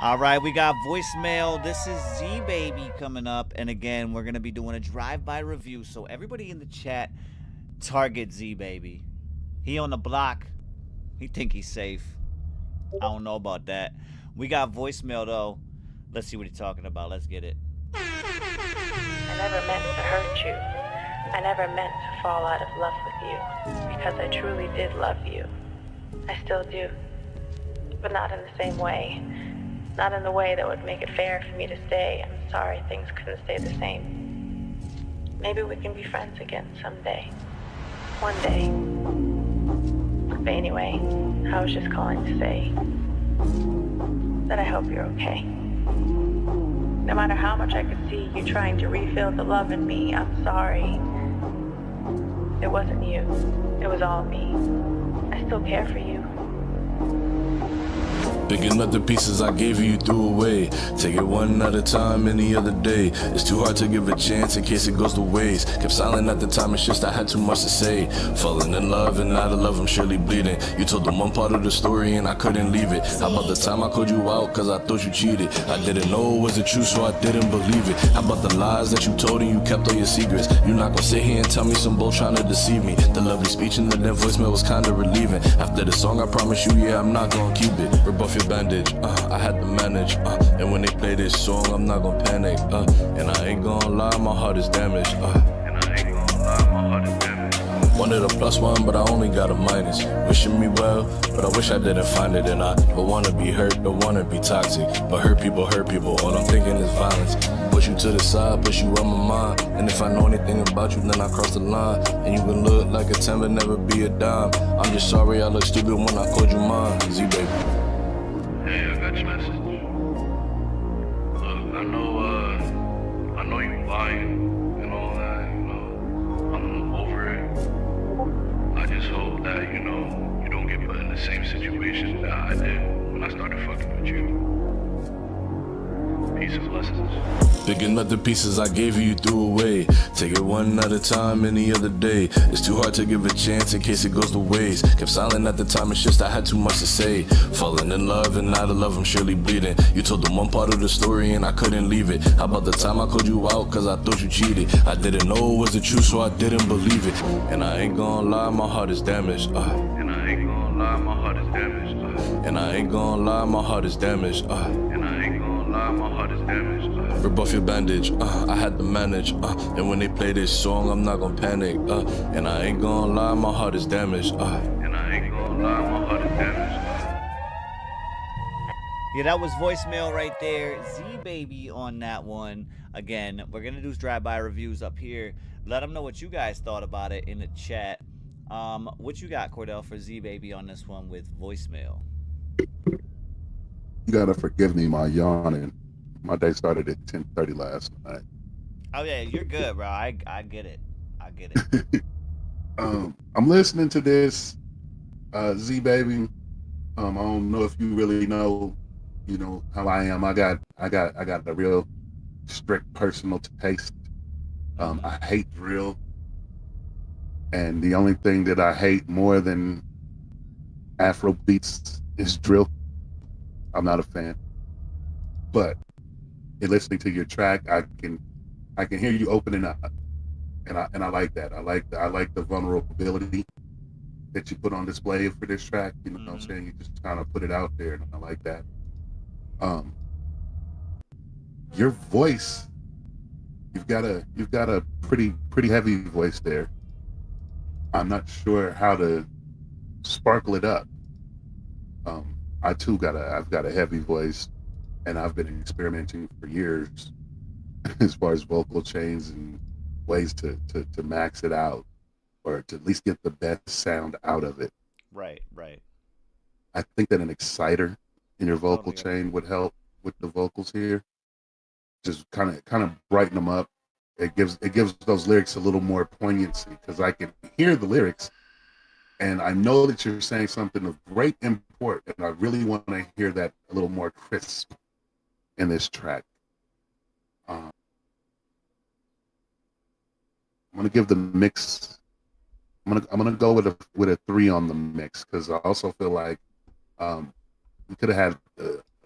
All right, we got voicemail. This is Z-Baby coming up. And again, we're going to be doing a drive-by review. So everybody in the chat, target Z-Baby. He on the block. He think he's safe. I don't know about that. We got voicemail, though. Let's see what he's talking about. Let's get it. I never meant to hurt you. I never meant to fall out of love with you. Because I truly did love you. I still do. But not in the same way. Not in the way that would make it fair for me to stay. I'm sorry things couldn't stay the same. Maybe we can be friends again someday. One day. But anyway, I was just calling to say that I hope you're okay. No matter how much I could see you trying to refill the love in me, I'm sorry. It wasn't you. It was all me. I still care for you. Picking up the pieces I gave you threw away. Take it one at a time any other day. It's too hard to give a chance in case it goes to waste. Kept silent at the time, it's just I had too much to say. Falling in love and out of love, I'm surely bleeding. You told them one part of the story and I couldn't leave it. How about the time I called you out cause I thought you cheated? I didn't know it wasn't true so I didn't believe it. How about the lies that you told and you kept all your secrets? You're not gonna sit here and tell me some bull trying to deceive me. The lovely speech in the voicemail was kinda relieving. After the song I promise you, yeah, I'm not gonna keep it. Rip off your bandage, I had to manage, and when they play this song, I'm not gonna panic, and I ain't gonna lie, my heart is damaged, Wanted a +1, but I only got a minus. Wishing me well, but I wish I didn't find it. And I don't wanna be hurt, don't wanna be toxic. But hurt people, all I'm thinking is violence. Push you to the side, push you on my mind. And if I know anything about you, then I cross the line. And you can look like a 10, but never be a dime. I'm just sorry I look stupid when I called you mine. Z-Baby. Hey, I got your message. Look, I know you lying and all that, you know. I'm over it. I just hope that, you know, you don't get put in the same situation that I did when I started fucking with you. Peace and blessings. Picking up the pieces I gave you, you threw away. Take it one at a time, any other day. It's too hard to give a chance in case it goes to waste. Kept silent at the time, it's just I had too much to say. Falling in love and out of love, I'm surely bleeding. You told them one part of the story and I couldn't leave it. How about the time I called you out cause I thought you cheated? I didn't know it was the truth, so I didn't believe it. And I ain't gonna lie, my heart is damaged. And I ain't gonna lie, my heart is damaged. And I ain't gonna lie, my heart is damaged. And I ain't gonna lie, my heart is damaged. Rip off your bandage, I had to manage. And when they play this song, I'm not gonna panic. And I ain't gonna lie, my heart is damaged. And I ain't gonna lie, my heart is damaged. Yeah, that was voicemail right there. Z-Baby on that one. Again, we're going to do drive-by reviews up here. Let them know what you guys thought about it in the chat. What you got, Cordell, for Z-Baby on this one with voicemail? You got to forgive me my yawning. My day started at 10:30 last night. Oh, yeah, you're good, bro. I get it. I get it. I'm listening to this, Z-Baby. I don't know if you really know, how I am. I got a real strict personal taste. I hate drill, and the only thing that I hate more than Afro beats is drill. I'm not a fan, but in listening to your track, I can hear you opening up, and I like that. I like the vulnerability that you put on display for this track. You know what I'm saying? You just kind of put it out there, and I like that. Your voice, you've got a pretty heavy voice there. I'm not sure how to sparkle it up. I've got a heavy voice, and I've been experimenting for years as far as vocal chains and ways to max it out, or to at least get the best sound out of it. Right. I think that an exciter in your vocal chain would help with the vocals here. Just kind of brighten them up. It gives those lyrics a little more poignancy, because I can hear the lyrics and I know that you're saying something of great import, and I really want to hear that a little more crisp in this track. I'm gonna give the mix. I'm gonna go with a 3 on the mix, because I also feel like we could have had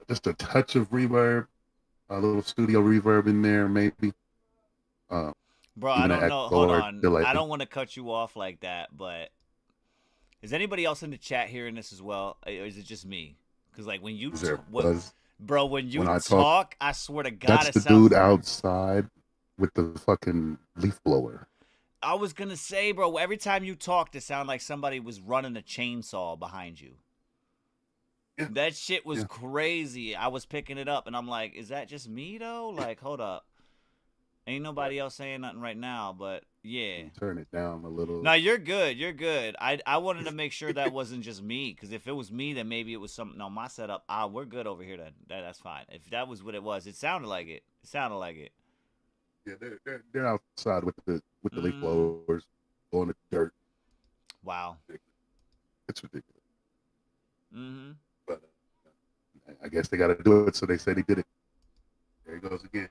just a touch of reverb, a little studio reverb in there, maybe. Bro, I don't know. Hold on. I don't want to cut you off like that, but is anybody else in the chat hearing this as well? Or is it just me? Because like when you talk, I swear to God, that's the dude outside with the fucking leaf blower. I was gonna say, bro, every time you talked, it sounded like somebody was running a chainsaw behind you. Yeah. That shit was crazy. I was picking it up, and I'm like, is that just me, though? Like, hold up. Ain't nobody else saying nothing right now, but yeah. Turn it down a little. No, you're good. You're good. I wanted to make sure that wasn't just me, because if it was me, then maybe it was something on my setup. We're good over here, then. That's fine. If that was what it was, it sounded like it. Yeah, they're outside with the leaf blowers, blowing the dirt. Wow. It's ridiculous. Mm-hmm. But I guess they got to do it, so they said he did it. There he goes again.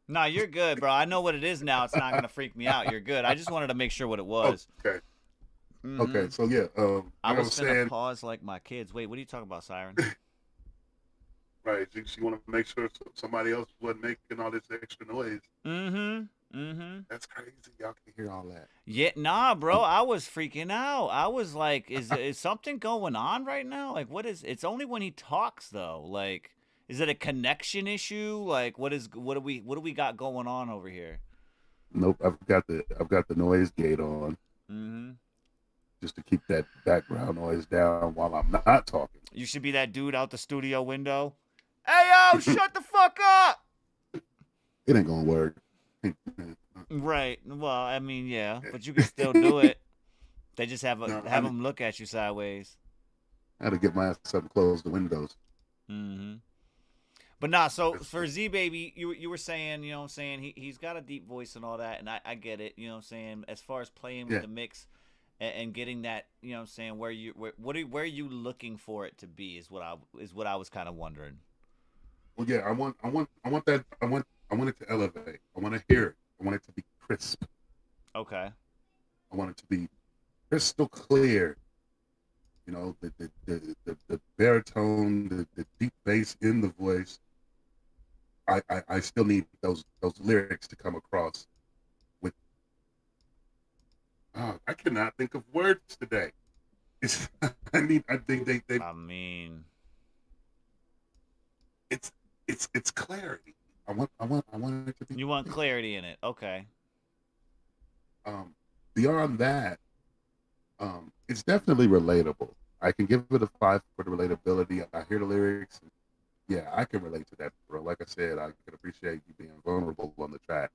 No, you're good, bro. I know what it is now. It's not gonna freak me out. You're good. I just wanted to make sure what it was. Okay. Mm-hmm. Okay. So yeah, I was gonna pause like my kids. Wait, what are you talking about, Siren? Right. She want to make sure somebody else wasn't making all this extra noise. Mm-hmm. That's crazy. Y'all can hear all that. Yeah, nah, bro. I was freaking out. I was like, is something going on right now? Like, what is? It's only when he talks though. Like, is it a connection issue? Like, what do we got going on over here? Nope. I've got the noise gate on. Mm-hmm. Just to keep that background noise down while I'm not talking. You should be that dude out the studio window. Hey, yo, shut the fuck up! It ain't gonna work. Right. Well, I mean, yeah, but you can still do it. They just have them look at you sideways. I had to get my ass up and close the windows. Mm-hmm. But nah, so for Z-Baby, you were saying, you know what I'm saying, he's got a deep voice and all that, and I get it, you know what I'm saying, as far as playing with the mix and getting that, you know what I'm saying, where are you looking for it to be is what I was kind of wondering. Well, yeah, I want that. I want it to elevate. I want to hear it. I want it to be crisp. Okay. I want it to be crystal clear. You know, the baritone, the deep bass in the voice. I still need those lyrics to come across. With I cannot think of words today. It's I think they. It's clarity. I want it to be. You want clarity in it, okay? Beyond that, it's definitely relatable. I can give it a 5 for the relatability. I hear the lyrics. And yeah, I can relate to that, bro. Like I said, I can appreciate you being vulnerable on the track.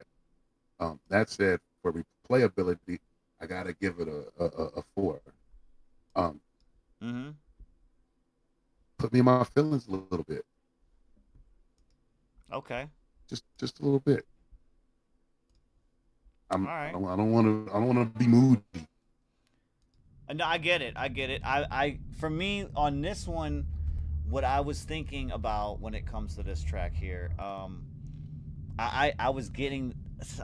That said, for replayability, I gotta give it a 4. Put me in my feelings a little bit. Okay. Just a little bit. All right. I don't want to be moody. No, I get it. I for me on this one, what I was thinking about when it comes to this track here, I was getting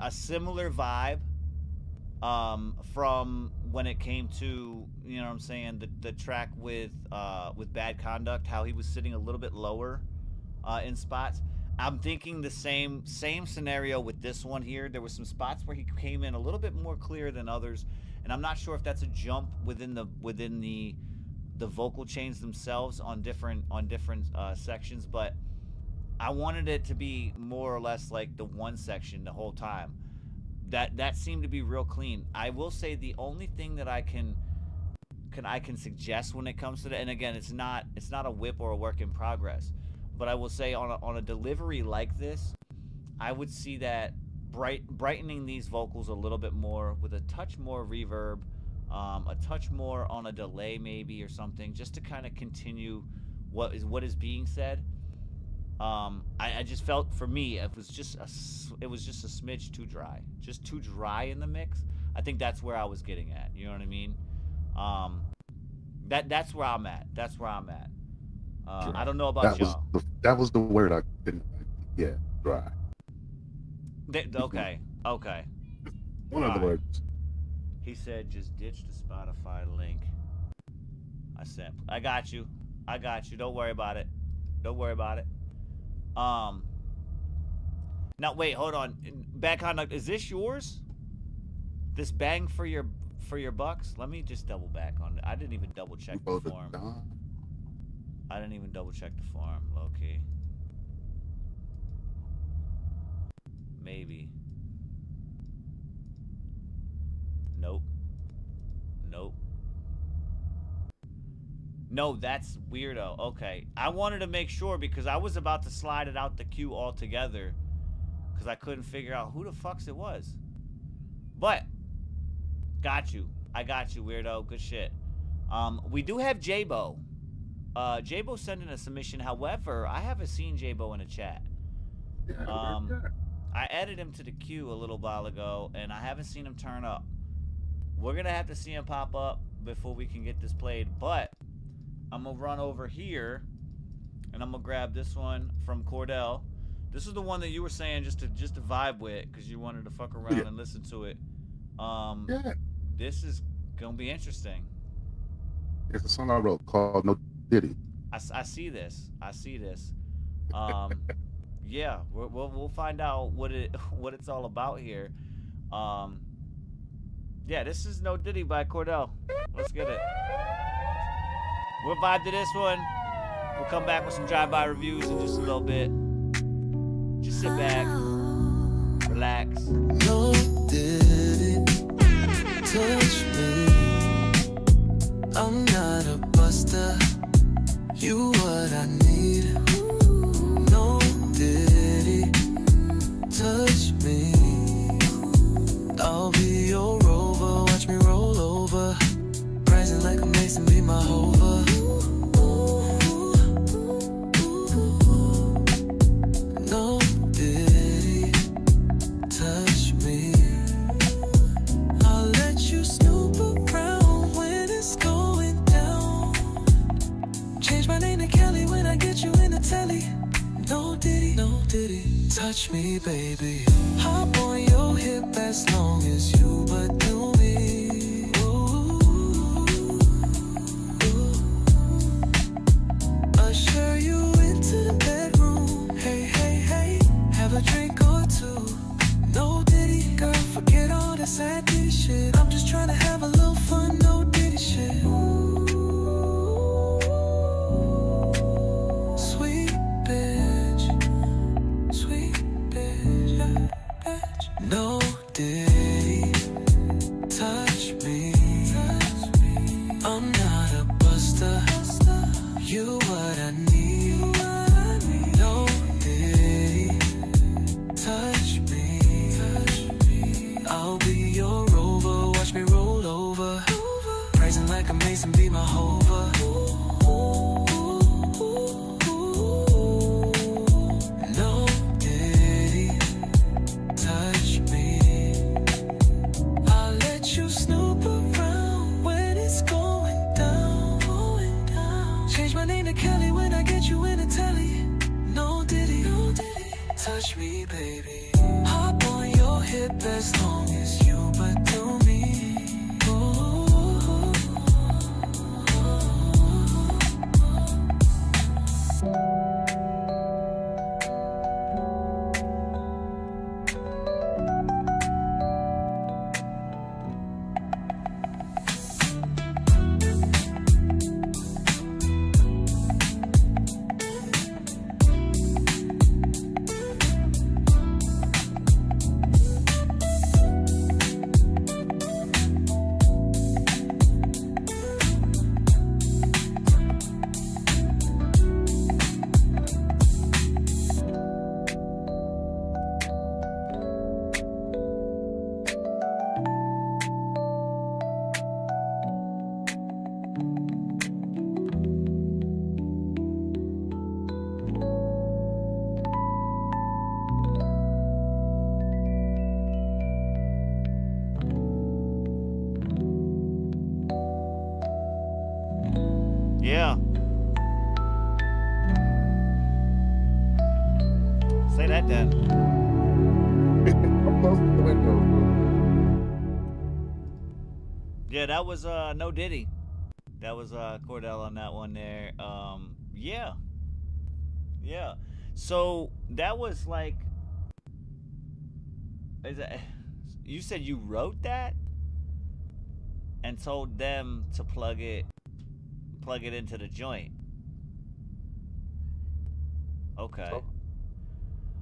a similar vibe from when it came to, you know what I'm saying, the track with Bad Conduct, how he was sitting a little bit lower in spots. I'm thinking the same scenario with this one here. There were some spots where he came in a little bit more clear than others, and I'm not sure if that's a jump within the vocal chains themselves on different sections, but I wanted it to be more or less like the one section the whole time. That seemed to be real clean. I will say the only thing that I can suggest when it comes to that, and again, it's not a whip or a work in progress, but I will say on a delivery like this, I would see that brightening these vocals a little bit more with a touch more reverb, a touch more on a delay maybe or something, just to kind of continue what is being said. I just felt, for me, it was just a smidge too dry, just too dry in the mix. I think that's where I was getting at. You know what I mean? That's where I'm at. I don't know about y'all. That was the word I didn't. Yeah, dry. Okay. One of the words. He said, "Just ditch the Spotify link." I got you. Don't worry about it. Now wait, hold on. Bad Conduct, is this yours? This bang for your bucks? Let me just double back on it. I didn't even double check the form. Low key. Maybe. Nope. No, that's weirdo. Okay. I wanted to make sure because I was about to slide it out the queue altogether because I couldn't figure out who the fucks it was. But, got you. I got you, weirdo. Good shit. We do have J-Bo. J-Bo sent in a submission. However, I haven't seen J-Bo in a chat. I added him to the queue a little while ago, and I haven't seen him turn up. We're going to have to see him pop up before we can get this played, but I'm going to run over here, and I'm going to grab this one from Cordell. This is the one that you were saying just to vibe with, because you wanted to fuck around and listen to it. This is going to be interesting. It's a song I wrote called No Diddy. I see this. Yeah, we'll find out what it's all about here. Yeah, this is No Diddy by Cordell. Let's get it. We'll vibe to this one. We'll come back with some drive-by reviews in just a little bit. Just sit back, relax. No Diddy touch me. I'm not a buster. You what I need. No Diddy touch me. I'll be your rover. Watch me roll over. Rising like a mason, be my hover. No Diddy touch me. I'll let you snoop around when it's going down. Change my name to Kelly when I get you No diddy, touch me, baby. Hop on your hip as long as you but do me. Ooh, ooh. Usher you into the bedroom. Hey, hey, hey, have a drink or two. No diddy, girl, forget all that sad shit. I'm just trying to have a little fun, no diddy shit. Ooh, sweet bitch, bitch. No diddy, touch me. I'm not a buster, you what I need. No diddy, touch me. I'll be your rover, watch me roll over. Rising like a mason, be my hover. No diddy, touch me. I'll let you snoop around when it's going down. Change my name to Kelly when I get you in a telly. No diddy, touch me, baby. Hop on your hip as long as you but do me. Ooh. Yeah. Say that then. I'm close to the window. Yeah, that was No Diddy. That was Cordell on that one there. Yeah. Yeah. So that was like, you said you wrote that and told them to plug it into the joint. Okay. So,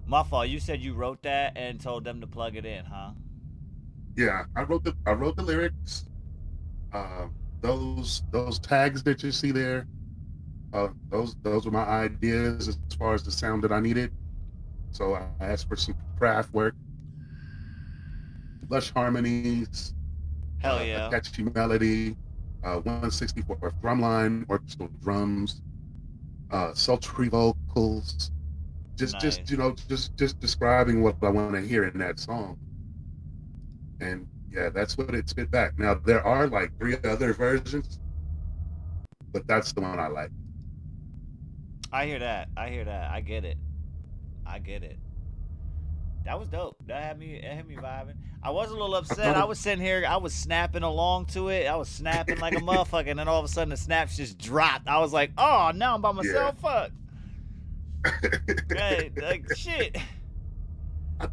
My fault. You said you wrote that and told them to plug it in, huh? yeah, I wrote the lyrics. Those tags that you see there, those were my ideas as far as the sound that I needed. So I asked for some craft work, lush harmonies, Hell yeah. a catchy melody, 164 drum line, orchestral drums, sultry vocals, just describing what I want to hear in that song. And yeah, that's what it spit back. Now there are like 3 other versions, but that's the one I like. I hear that. I get it. That was dope. It had me vibing. I was a little upset. I was sitting here, I was snapping along to it. I was snapping like a motherfucker, and then all of a sudden the snaps just dropped. I was like, oh, now I'm by myself. Yeah. Fuck. Hey, like shit. I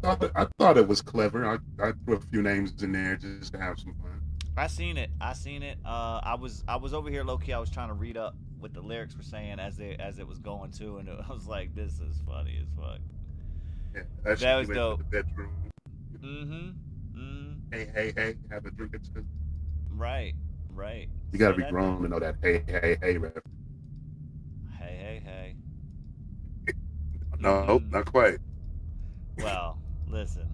thought it was clever. I threw a few names in there just to have some fun. I seen it. I was over here low key. I was trying to read up what the lyrics were saying as it was going too, and I was like, this is funny as fuck. Yeah, that was dope. The bedroom. Hey, have a drink or two. Right. You gotta be grown to know that hey rap. Hey. No, not quite. Well, listen.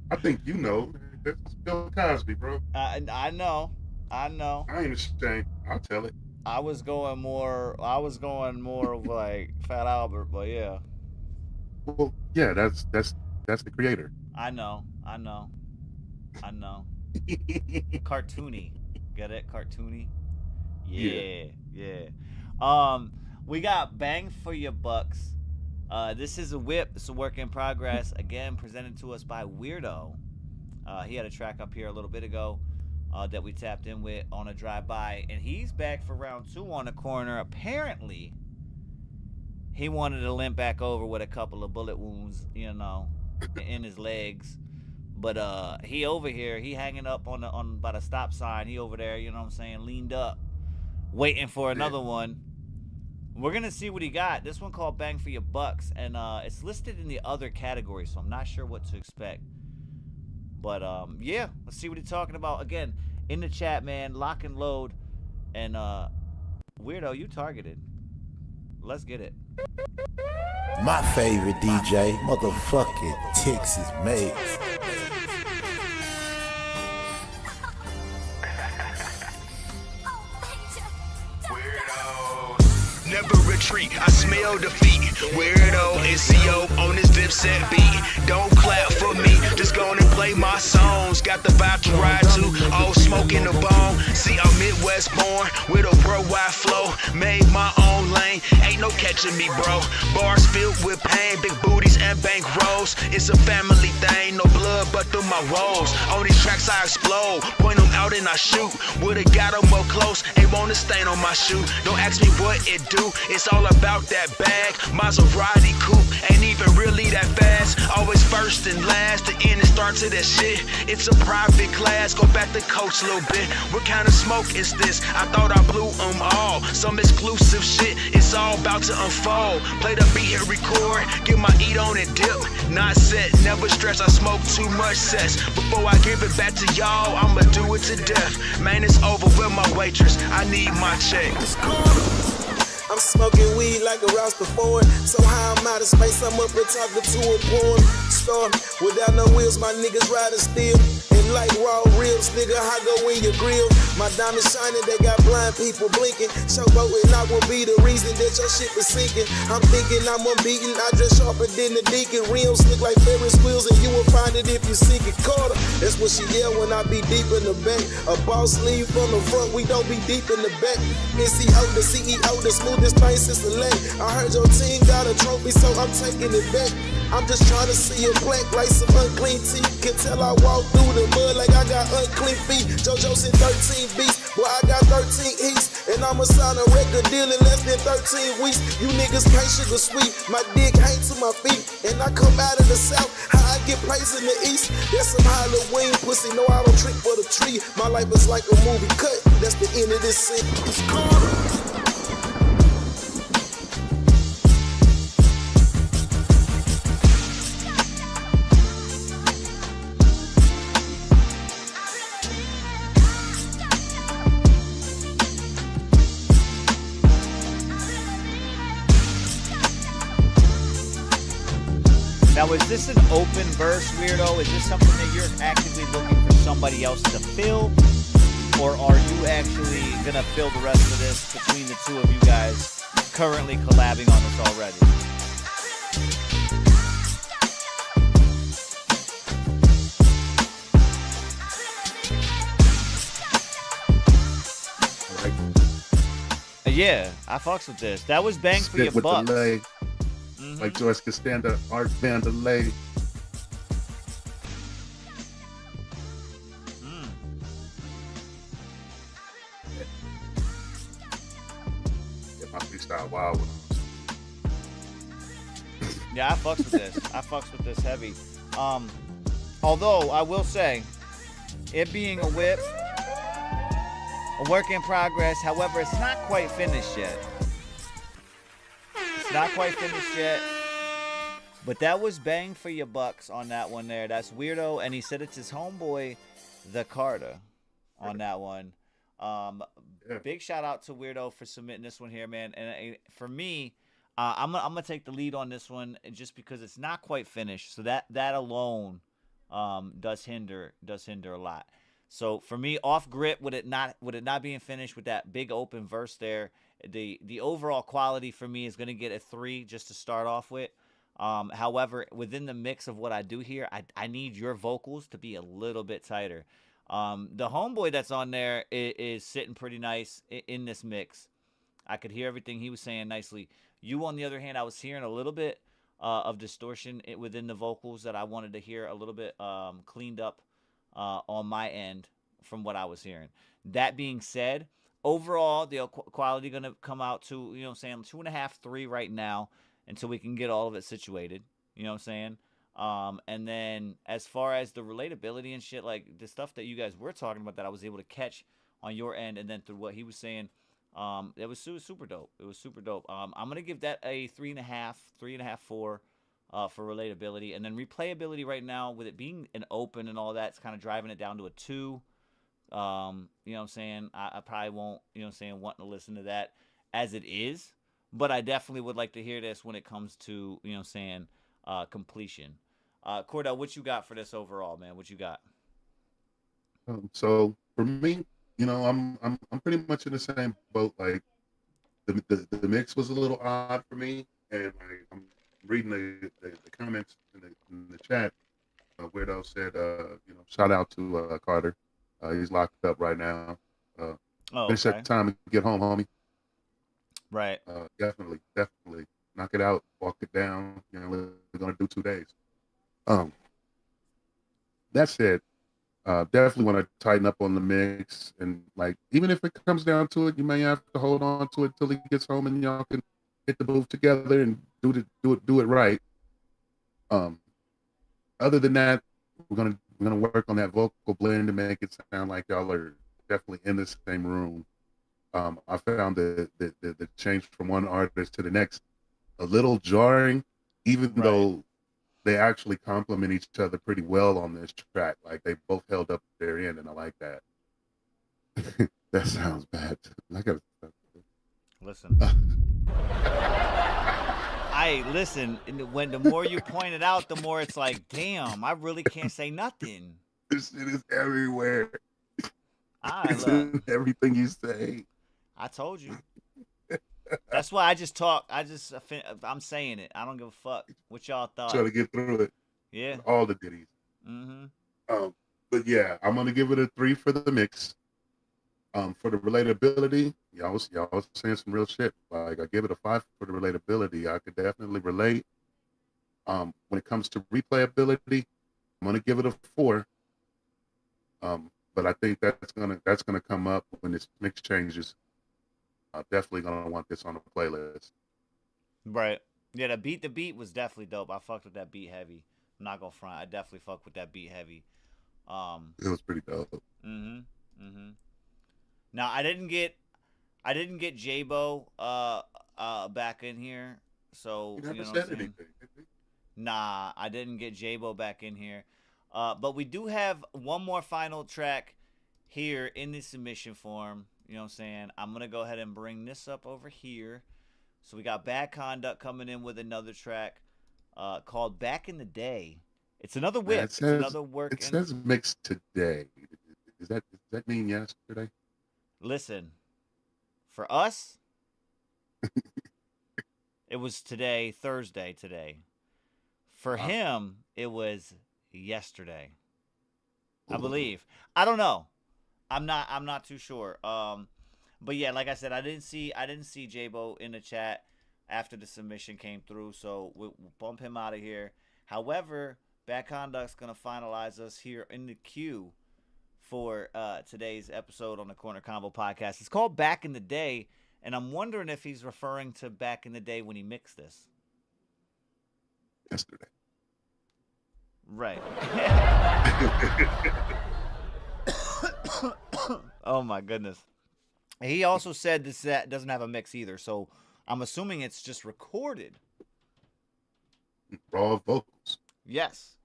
I think you know. That's Bill Cosby, bro. I know. I ain't ashamed. I'll tell it. I was going more of like Fat Albert, but yeah. Well, yeah, that's the creator. I know. Cartoony. Get it? Cartoony? Yeah. We got Bang for Your Bucks This is a whip. It's a work in progress. Again, presented to us by Weirdo. He had a track up here a little bit ago that we tapped in with on a drive-by, and he's back for round 2 on the corner. Apparently, he wanted to limp back over with a couple of bullet wounds, you know, in his legs. But he over here, he hanging up on by the stop sign. He over there, you know what I'm saying, leaned up, waiting for another one. We're gonna see what he got. This one called Bang for Your Bucks, and it's listed in the other category, so I'm not sure what to expect. But yeah, let's see what he's talking about. Again, in the chat, man, lock and load. And Weirdo, you targeted. Let's get it. My favorite DJ, motherfucking Texas made. Never retreat, I smell defeat. Weirdo, SEO on this dipset beat. Don't clap for me, just go and play my songs. Got the vibe to ride to, all smoke in the bone. See, I'm Midwest born with a worldwide flow. Made my own lane, ain't no catching me, bro. Bars filled with pain, big booties and bank rolls. It's a family thing, no blood but through my rolls. On these tracks I explode, point them out and I shoot. Would've got them up close, ain't want a stain on my shoe. Don't ask me what it do. It's all about that bag. Maserati coupe ain't even really that fast. Always first and last. The end and start to that shit. It's a private class. Go back to coach a little bit. What kind of smoke is this? I thought I blew them all. Some exclusive shit. It's all about to unfold. Play the beat and record. Get my eat on and dip. Not set. Never stress. I smoke too much cess. Before I give it back to y'all, I'ma do it to death. Man, it's over with my waitress. I need my check. I'm smoking weed like a Rouse before. So high I'm out of space, I'm up and talking to a porn star. Without no wheels, my niggas riding still. And like raw ribs, nigga, I go in your grill. My diamonds shining, they got blind people blinking. Showboating, I will be the reason that your shit was sinking. I'm thinking I'm unbeaten, I dress sharper than the deacon. Rims look like Ferris wheels, and you will find it if you seek it. Carter, that's what she yell when I be deep in the back. A boss leave from the front, we don't be deep in the back. SEO, the CEO, the smoothest thing since the leg. I heard your team got a trophy, so I'm taking it back. I'm just trying to see a black like some unclean teeth. Can tell I walk through the mud like I got unclean feet. JoJo's in 13 beats, boy I got 13 eats. And I'ma sign a record deal in less than 13 weeks. You niggas can't sugar sweet, my dick hang to my feet. And I come out of the south, how I get placed in the east. That's some Halloween pussy, no I don't trick for the tree. My life is like a movie cut, that's the end of this sentence. Now, is this an open verse, Weirdo? Is this something that you're actively looking for somebody else to fill? Or are you actually going to fill the rest of this between the two of you guys currently collabing on this already? Yeah, I fucks with this. That was Bang for Your Bucks. Like Joyce Costanza, Art Vandelay. Yeah, my freestyle wild one. Yeah, I fucks with this. I fucks with this heavy. Although I will say, it being a whip, a work in progress. However, it's not quite finished yet. Not quite finished yet, but that was Bang for Your Bucks on that one there. That's Weirdo, and he said it's his homeboy, the Carter, on that one. Big shout out to Weirdo for submitting this one here, man. And for me, I'm gonna take the lead on this one just because it's not quite finished. So that alone does hinder a lot. So for me, off grip with it not being finished with that big open verse there. The overall quality for me is going to get a 3 just to start off with. However, within the mix of what I do here, I need your vocals to be a little bit tighter. The homeboy that's on there is sitting pretty nice in this mix. I could hear everything he was saying nicely. You, on the other hand, I was hearing a little bit of distortion within the vocals that I wanted to hear a little bit cleaned up on my end from what I was hearing. That being said, overall, the quality going to come out to, 2.5, 3 right now until we can get all of it situated. You know what I'm saying? And then as far as the relatability and shit, like the stuff that you guys were talking about that I was able to catch on your end and then through what he was saying, it was super dope. It was super dope. I'm going to give that a 3.5, 4 for relatability. And then replayability right now, with it being an open and all that, it's kind of driving it down to a 2. You know what I'm saying? I probably won't, want to listen to that as it is. But I definitely would like to hear this when it comes to, completion. Cordell, what you got for this overall, man? What you got? So for me, I'm pretty much in the same boat. Like the mix was a little odd for me, and like, I'm reading the comments in the chat. Weirdo said, shout out to Carter. He's locked up right now. Finish that time and get home, homie. Right. Definitely knock it out, walk it down. We're gonna do 2 days. That said, definitely want to tighten up on the mix, and like even if it comes down to it, you may have to hold on to it till he gets home, and y'all can hit the booth together and do it right. Other than that, we're gonna work on that vocal blend to make it sound like y'all are definitely in the same room. I found the change from one artist to the next a little jarring, even though they actually complement each other pretty well on this track. Like they both held up their end, and I like that. That sounds bad. I gotta listen. Listen. When the more you point it out, the more it's like, damn, I really can't say nothing. This shit is everywhere. It's in everything you say. I told you. That's why I just talk. I'm saying it. I don't give a fuck what y'all thought. Try to get through it. Yeah. All the ditties. Mm-hmm. But yeah, I'm gonna give it a 3 for the mix. For the relatability, y'all was saying some real shit. Like I give it a 5 for the relatability. I could definitely relate. When it comes to replayability, I'm gonna give it a 4. But I think that's gonna come up when this mix changes. I'm definitely gonna want this on the playlist. Right. Yeah, the beat was definitely dope. I fucked with that beat heavy. I'm not gonna front. I definitely fucked with that beat heavy. It was pretty dope. Now I didn't get J-Bo back in here. So you never said anything. Nah, I didn't get J-Bo back in here. But we do have one more final track here in the submission form. You know what I'm saying? I'm going to go ahead and bring this up over here. So we got Bad Conduct coming in with another track called Back in the Day. It's another whip. It's another work. It says mixed today. Does that mean yesterday? Listen, for us, it was today, Thursday today. For him, it was yesterday, I believe. I don't know. I'm not too sure. But yeah, like I said, I didn't see J-Bo in the chat after the submission came through, so we'll bump him out of here. However, Bad Conduct's gonna finalize us here in the queue for today's episode on the Korner Konvo podcast. It's called Back in the Day, and I'm wondering if he's referring to back in the day when he mixed this. Yesterday. Right. Oh my goodness. He also said this set doesn't have a mix either, so I'm assuming it's just recorded. Raw vocals. Yes.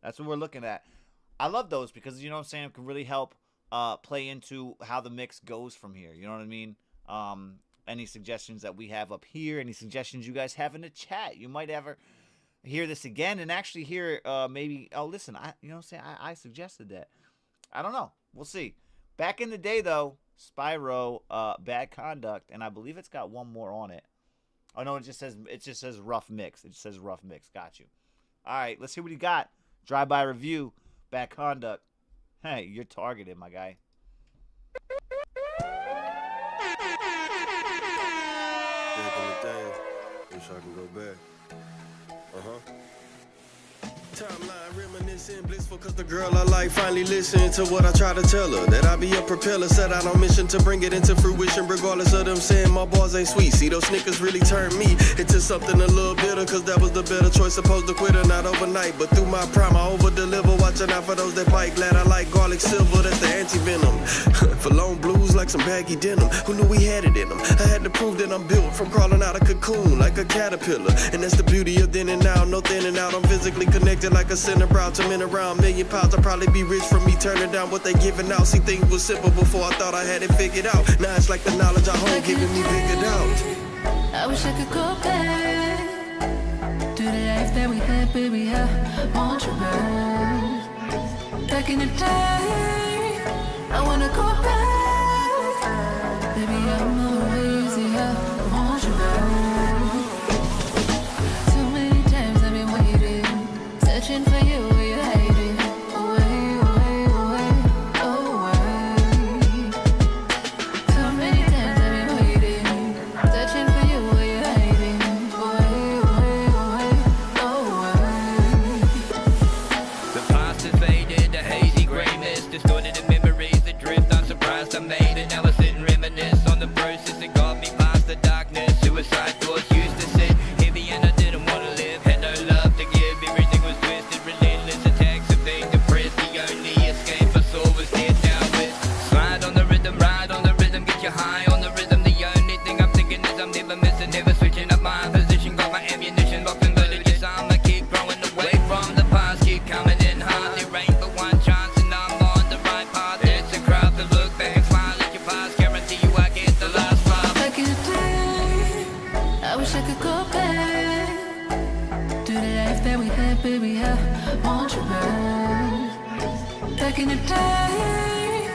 That's what we're looking at. I love those because, you know what I'm saying, it can really help play into how the mix goes from here. You know what I mean? Any suggestions that we have up here, any suggestions you guys have in the chat. You might ever hear this again and actually hear maybe, oh, listen, you know what I'm saying? I suggested that. I don't know. We'll see. Back in the day, though, Spyro, Bad Conduct, and I believe it's got one more on it. Oh, no, it just says rough mix. It just says rough mix. Got you. All right, let's see what he got. Drive-by review, Bad Conduct. Hey, you're targeted, my guy. Back in the day, wish I can go back. Timeline reminiscing, blissful cause the girl I like finally listened to what I try to tell her. That I be a propeller, set out on mission to bring it into fruition. Regardless of them saying my bars ain't sweet. See, those Snickers really turned me into something a little bitter, cause that was the better choice, supposed to quit her, not overnight. But through my prime, I over-deliver, watching out for those that bite. Glad I like garlic silver, that's the anti-venom. For long blues like some baggy denim, who knew we had it in them? I had to prove that I'm built from crawling out of cocoon like a caterpillar. And that's the beauty of then and now, no thin and out, I'm physically connected like a center brow to men around £1,000,000. I'll probably be rich from me turning down what they giving out. See, things was simple before I thought I had it figured out. Now it's like the knowledge I hold giving me figured out. I wish I could go back to the life that we had, baby. I want you back. Back in the day, I wanna go back. Baby, I'm always here. I want you back. Too many times I've been waiting, searching for you where you're hiding. Away, away, away, away. Too many times I've been waiting, searching for you where you're hiding. Away, away, away, away. The past is faded, the hazy gray mist distorted the memories that drift. I'm surprised I made it. Now I sit and reminisce on the process that got me past the darkness. Suicide thoughts used to sit heavy and I didn't want to live. Had no love to give, everything was twisted. Relentless attacks of being depressed. The only escape I saw was death down with. Slide on the rhythm, ride on the rhythm, get you high on the rhythm. The only thing I'm thinking is I'm never missing, never switching up my position. Got my ammunition locked and loaded. Yes, I'ma keep growing away from the past, keep coming in hard. There ain't but one chance and I'm on the right path. It's a crowd to look back, smile at your past. Guarantee you I get the last laugh. Back in the day, I wish I could go back to the life that we had, baby. I want you back. Back in the day,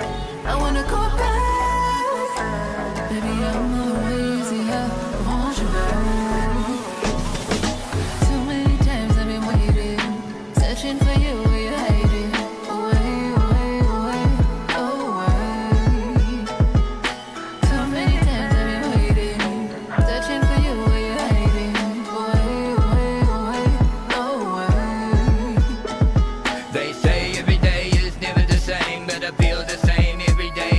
I wanna go back. Baby, I'm always here. I want you back. Too many times I've been waiting, searching for you where you're hiding. Away, away, away, away. Too many times I've been waiting, searching for you where you're hiding. Away, away, away, away. They say every day is never the same, but I feel the same every day,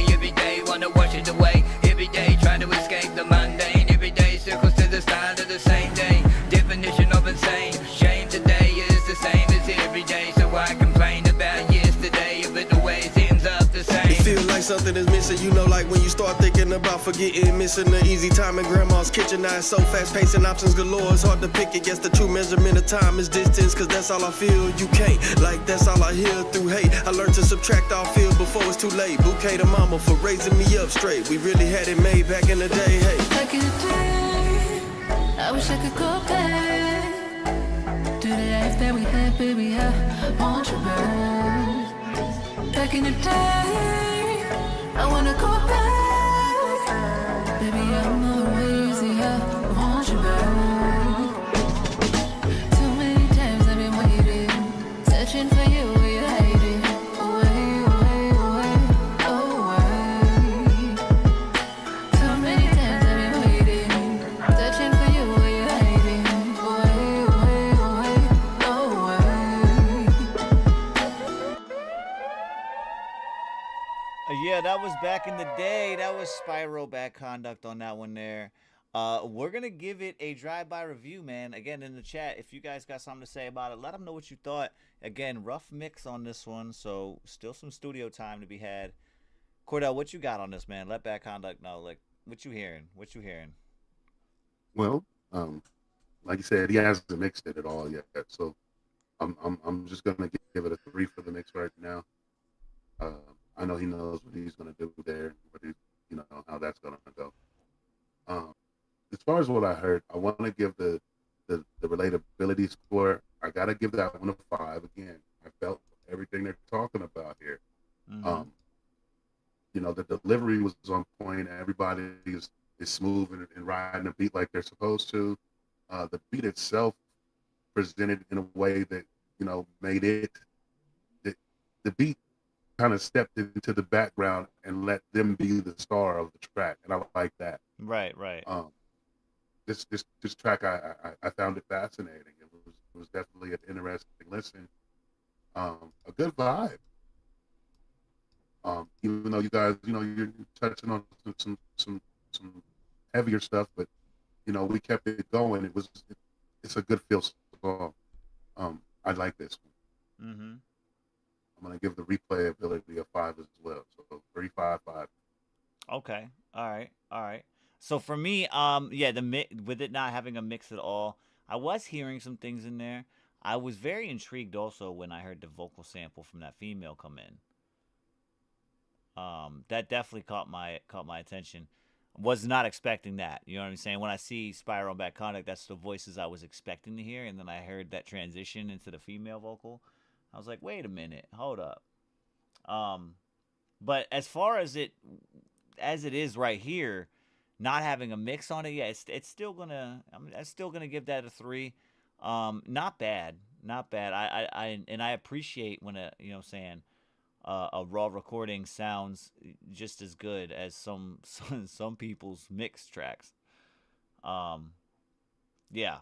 wanna wash it away. Every day trying to escape the mundane. Every day circles to the start of the same day. Definition of insane. Shame today is the same as every day. So I complain about yesterday, but it always ends up the same. It feels like something is missing, you know, like when you start thinking about forgetting, missing the easy time in grandma's kitchen. Now it's so fast paced and options galore, it's hard to pick it. Guess the true measurement of time is distance, cause that's all I feel. You can't, like that's all I hear through hate. I learned to subtract all feel before it's too late. Bouquet to mama for raising me up straight. We really had it made back in the day, hey. Back in the day, I wish I could go back to the life that we had, baby. I want you back. Back in the day, I wanna go back. Baby, I'm always here. I want you back. Too many times I've been waiting, searching for you where you're hiding. Away, away, away, away. Too many times I've been waiting, searching for you where you're hiding. Away, away, away, away. Yeah, that was back in the day. That was Spyro Bad Conduct on that one there. We're going to give it a drive-by review, man. Again, in the chat, if you guys got something to say about it, let them know what you thought. Again, rough mix on this one, so still some studio time to be had. Cordell, what you got on this, man? Let Bad Conduct know. Like, what you hearing? What you hearing? Well, like you said, he hasn't mixed it at all yet, so I'm just gonna give it a 3 for the mix right now. I know he knows what he's gonna do there, what he, you know, how that's gonna go. As far as what I heard, I want to give the relatability score. I gotta give that one a 5 again. I felt everything they're talking about here. Mm-hmm. You know, the delivery was on point. Everybody is smooth and riding a beat like they're supposed to. The beat itself presented in a way that, you know, made it. The beat kind of stepped into the background and let them be the star of the track, and I like that. Right. This track, I found it fascinating. It was definitely an interesting listen. A good vibe. Even though you guys, you're touching on some heavier stuff, but we kept it going. It's a good feel song. I like this one. Mm-hmm. I'm gonna give the replayability a 5 as well. So 3, 5, 5. Okay. All right. So for me, with it not having a mix at all, I was hearing some things in there. I was very intrigued also when I heard the vocal sample from that female come in. That definitely caught my attention. Was not expecting that. You know what I'm saying? When I see Spyro and Bad Conduct, that's the voices I was expecting to hear, and then I heard that transition into the female vocal. I was like, wait a minute, hold up. But as far as it is right here, not having a mix on it, yeah, it's still gonna. I'm still gonna give that a 3. Not bad. I appreciate when a raw recording sounds just as good as some people's mix tracks. Yeah,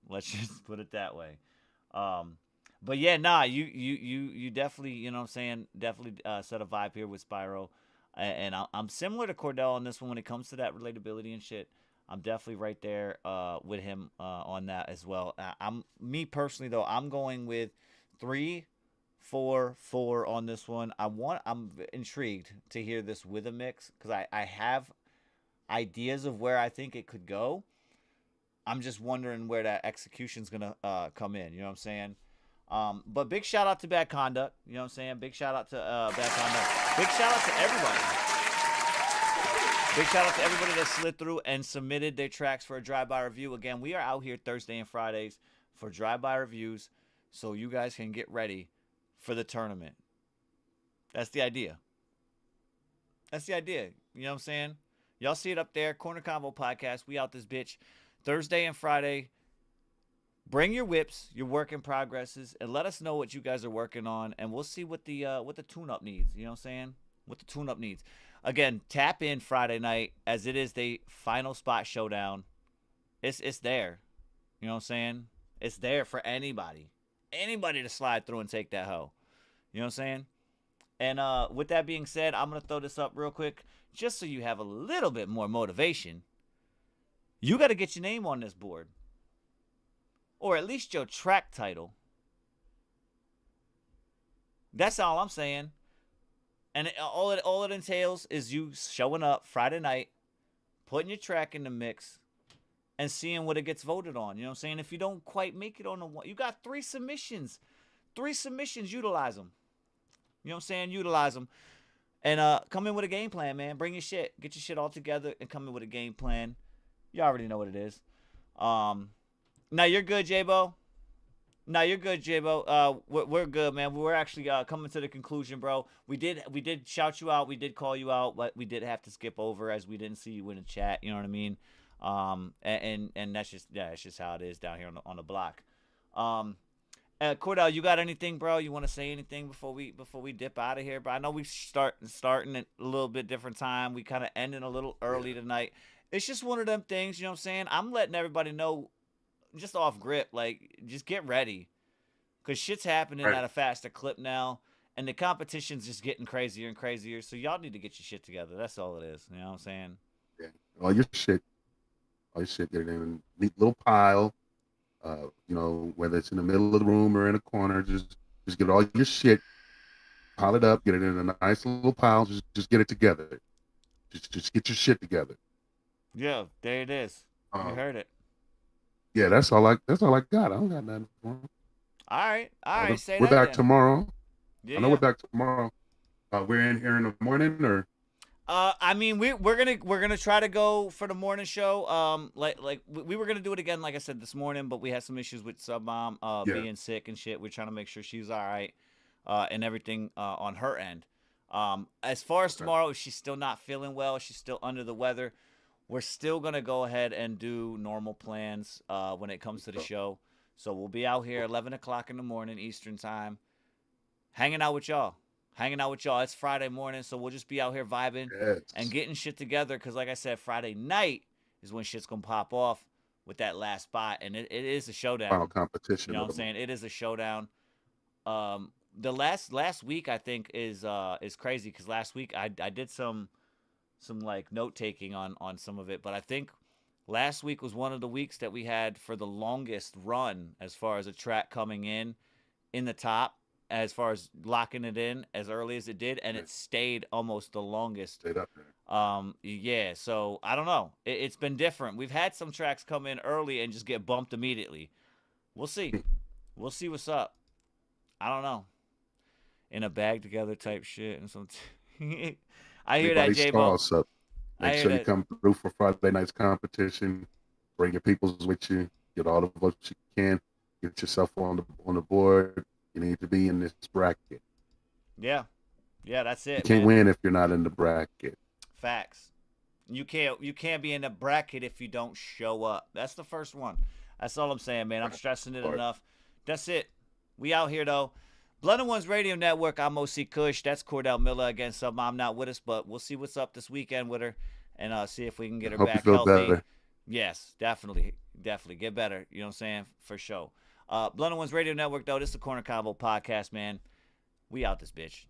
let's just put it that way. But yeah, nah, you definitely, definitely set a vibe here with Spyro, and I'm similar to Cordell on this one when it comes to that relatability and shit. I'm definitely right there with him on that as well. Me personally though, I'm going with 3, 4, 4 on this one. I'm intrigued to hear this with a mix because I have ideas of where I think it could go. I'm just wondering where that execution's gonna come in. You know what I'm saying? But big shout out to Bad Conduct. You know what I'm saying? Big shout out to Bad Conduct. Big shout out to everybody. Big shout out to everybody that slid through and submitted their tracks for a drive-by review. Again, we are out here Thursday and Fridays for drive-by reviews, so you guys can get ready for the tournament. That's the idea. You know what I'm saying? Y'all see it up there. Korner Konvo Podcast. We out this bitch Thursday and Friday. Bring your whips, your work in progresses, and let us know what you guys are working on, and we'll see what the tune-up needs. You know what I'm saying? What the tune-up needs. Again, tap in Friday night as it is the Final Spot Showdown. It's there. You know what I'm saying? It's there for anybody to slide through and take that hoe. You know what I'm saying? And with that being said, I'm going to throw this up real quick just so you have a little bit more motivation. You got to get your name on this board. Or at least your track title. That's all I'm saying. And all it entails is you showing up Friday night, putting your track in the mix, and seeing what it gets voted on. You know what I'm saying? If you don't quite make it on the one, you got 3 submissions. 3 submissions, utilize them. You know what I'm saying? Utilize them. And come in with a game plan, man. Bring your shit. Get your shit all together and come in with a game plan. You already know what it is. Now you're good, J-Bo. We're good, man. We're actually coming to the conclusion, bro. We did shout you out. We did call you out, but we did have to skip over as we didn't see you in the chat. You know what I mean? And that's just how it is down here on the block. Cordell, you got anything, bro? You want to say anything before we dip out of here? But I know we starting at a little bit different time. We kind of ending a little early tonight. It's just one of them things. You know what I'm saying? I'm letting everybody know. Just off grip, like, just get ready, because shit's happening at a faster clip now, and the competition's just getting crazier and crazier, so y'all need to get your shit together. That's all it is. You know what I'm saying? Yeah, all your shit, get it in a neat little pile, whether it's in the middle of the room or in a corner, just get all your shit, pile it up, get it in a nice little pile, just get it together. Just get your shit together. Yeah, there it is. You heard it. Yeah, that's all I got. I don't got nothing for him. All right. We're back tomorrow. Yeah, I know we're back tomorrow. We're in here in the morning, or? I mean, we're gonna try to go for the morning show. Like we were gonna do it again, like I said this morning, but we had some issues with Sub Mom being sick and shit. We're trying to make sure she's all right, and everything on her end. As far as tomorrow, if she's still not feeling well, she's still under the weather, we're still going to go ahead and do normal plans when it comes to the show. So we'll be out here 11 o'clock in the morning Eastern time, hanging out with y'all. It's Friday morning, so we'll just be out here vibing and getting shit together because, like I said, Friday night is when shit's going to pop off with that last spot, and it is a showdown. Final competition. You know what I'm saying? It is a showdown. The last week I think is crazy because last week I did some like note taking on some of it, but I think last week was one of the weeks that we had for the longest run as far as a track coming in the top, as far as locking it in as early as it did, and it stayed almost the longest. Stayed up there. Yeah, so I don't know. It's been different. We've had some tracks come in early and just get bumped immediately. We'll see. We'll see what's up. I don't know. In a bag together type shit and some. I hear that, J-Bo. Make sure you come through for Friday night's competition. Bring your peoples with you. Get all the votes you can. Get yourself on the board. You need to be in this bracket. Yeah, that's it. You can't win if you're not in the bracket. Facts. You can't be in the bracket if you don't show up. That's the first one. That's all I'm saying, man. I'm stressing it enough. That's it. We out here though. Blood and Ones Radio Network. I'm OC Kush. That's Cordell Miller. Again, some mom not with us, but we'll see what's up this weekend with her and see if we can get her back healthy. Better. Yes, definitely get better. You know what I'm saying? For sure. Blood and Ones Radio Network though. This is the Korner Konvo podcast, man. We out this bitch.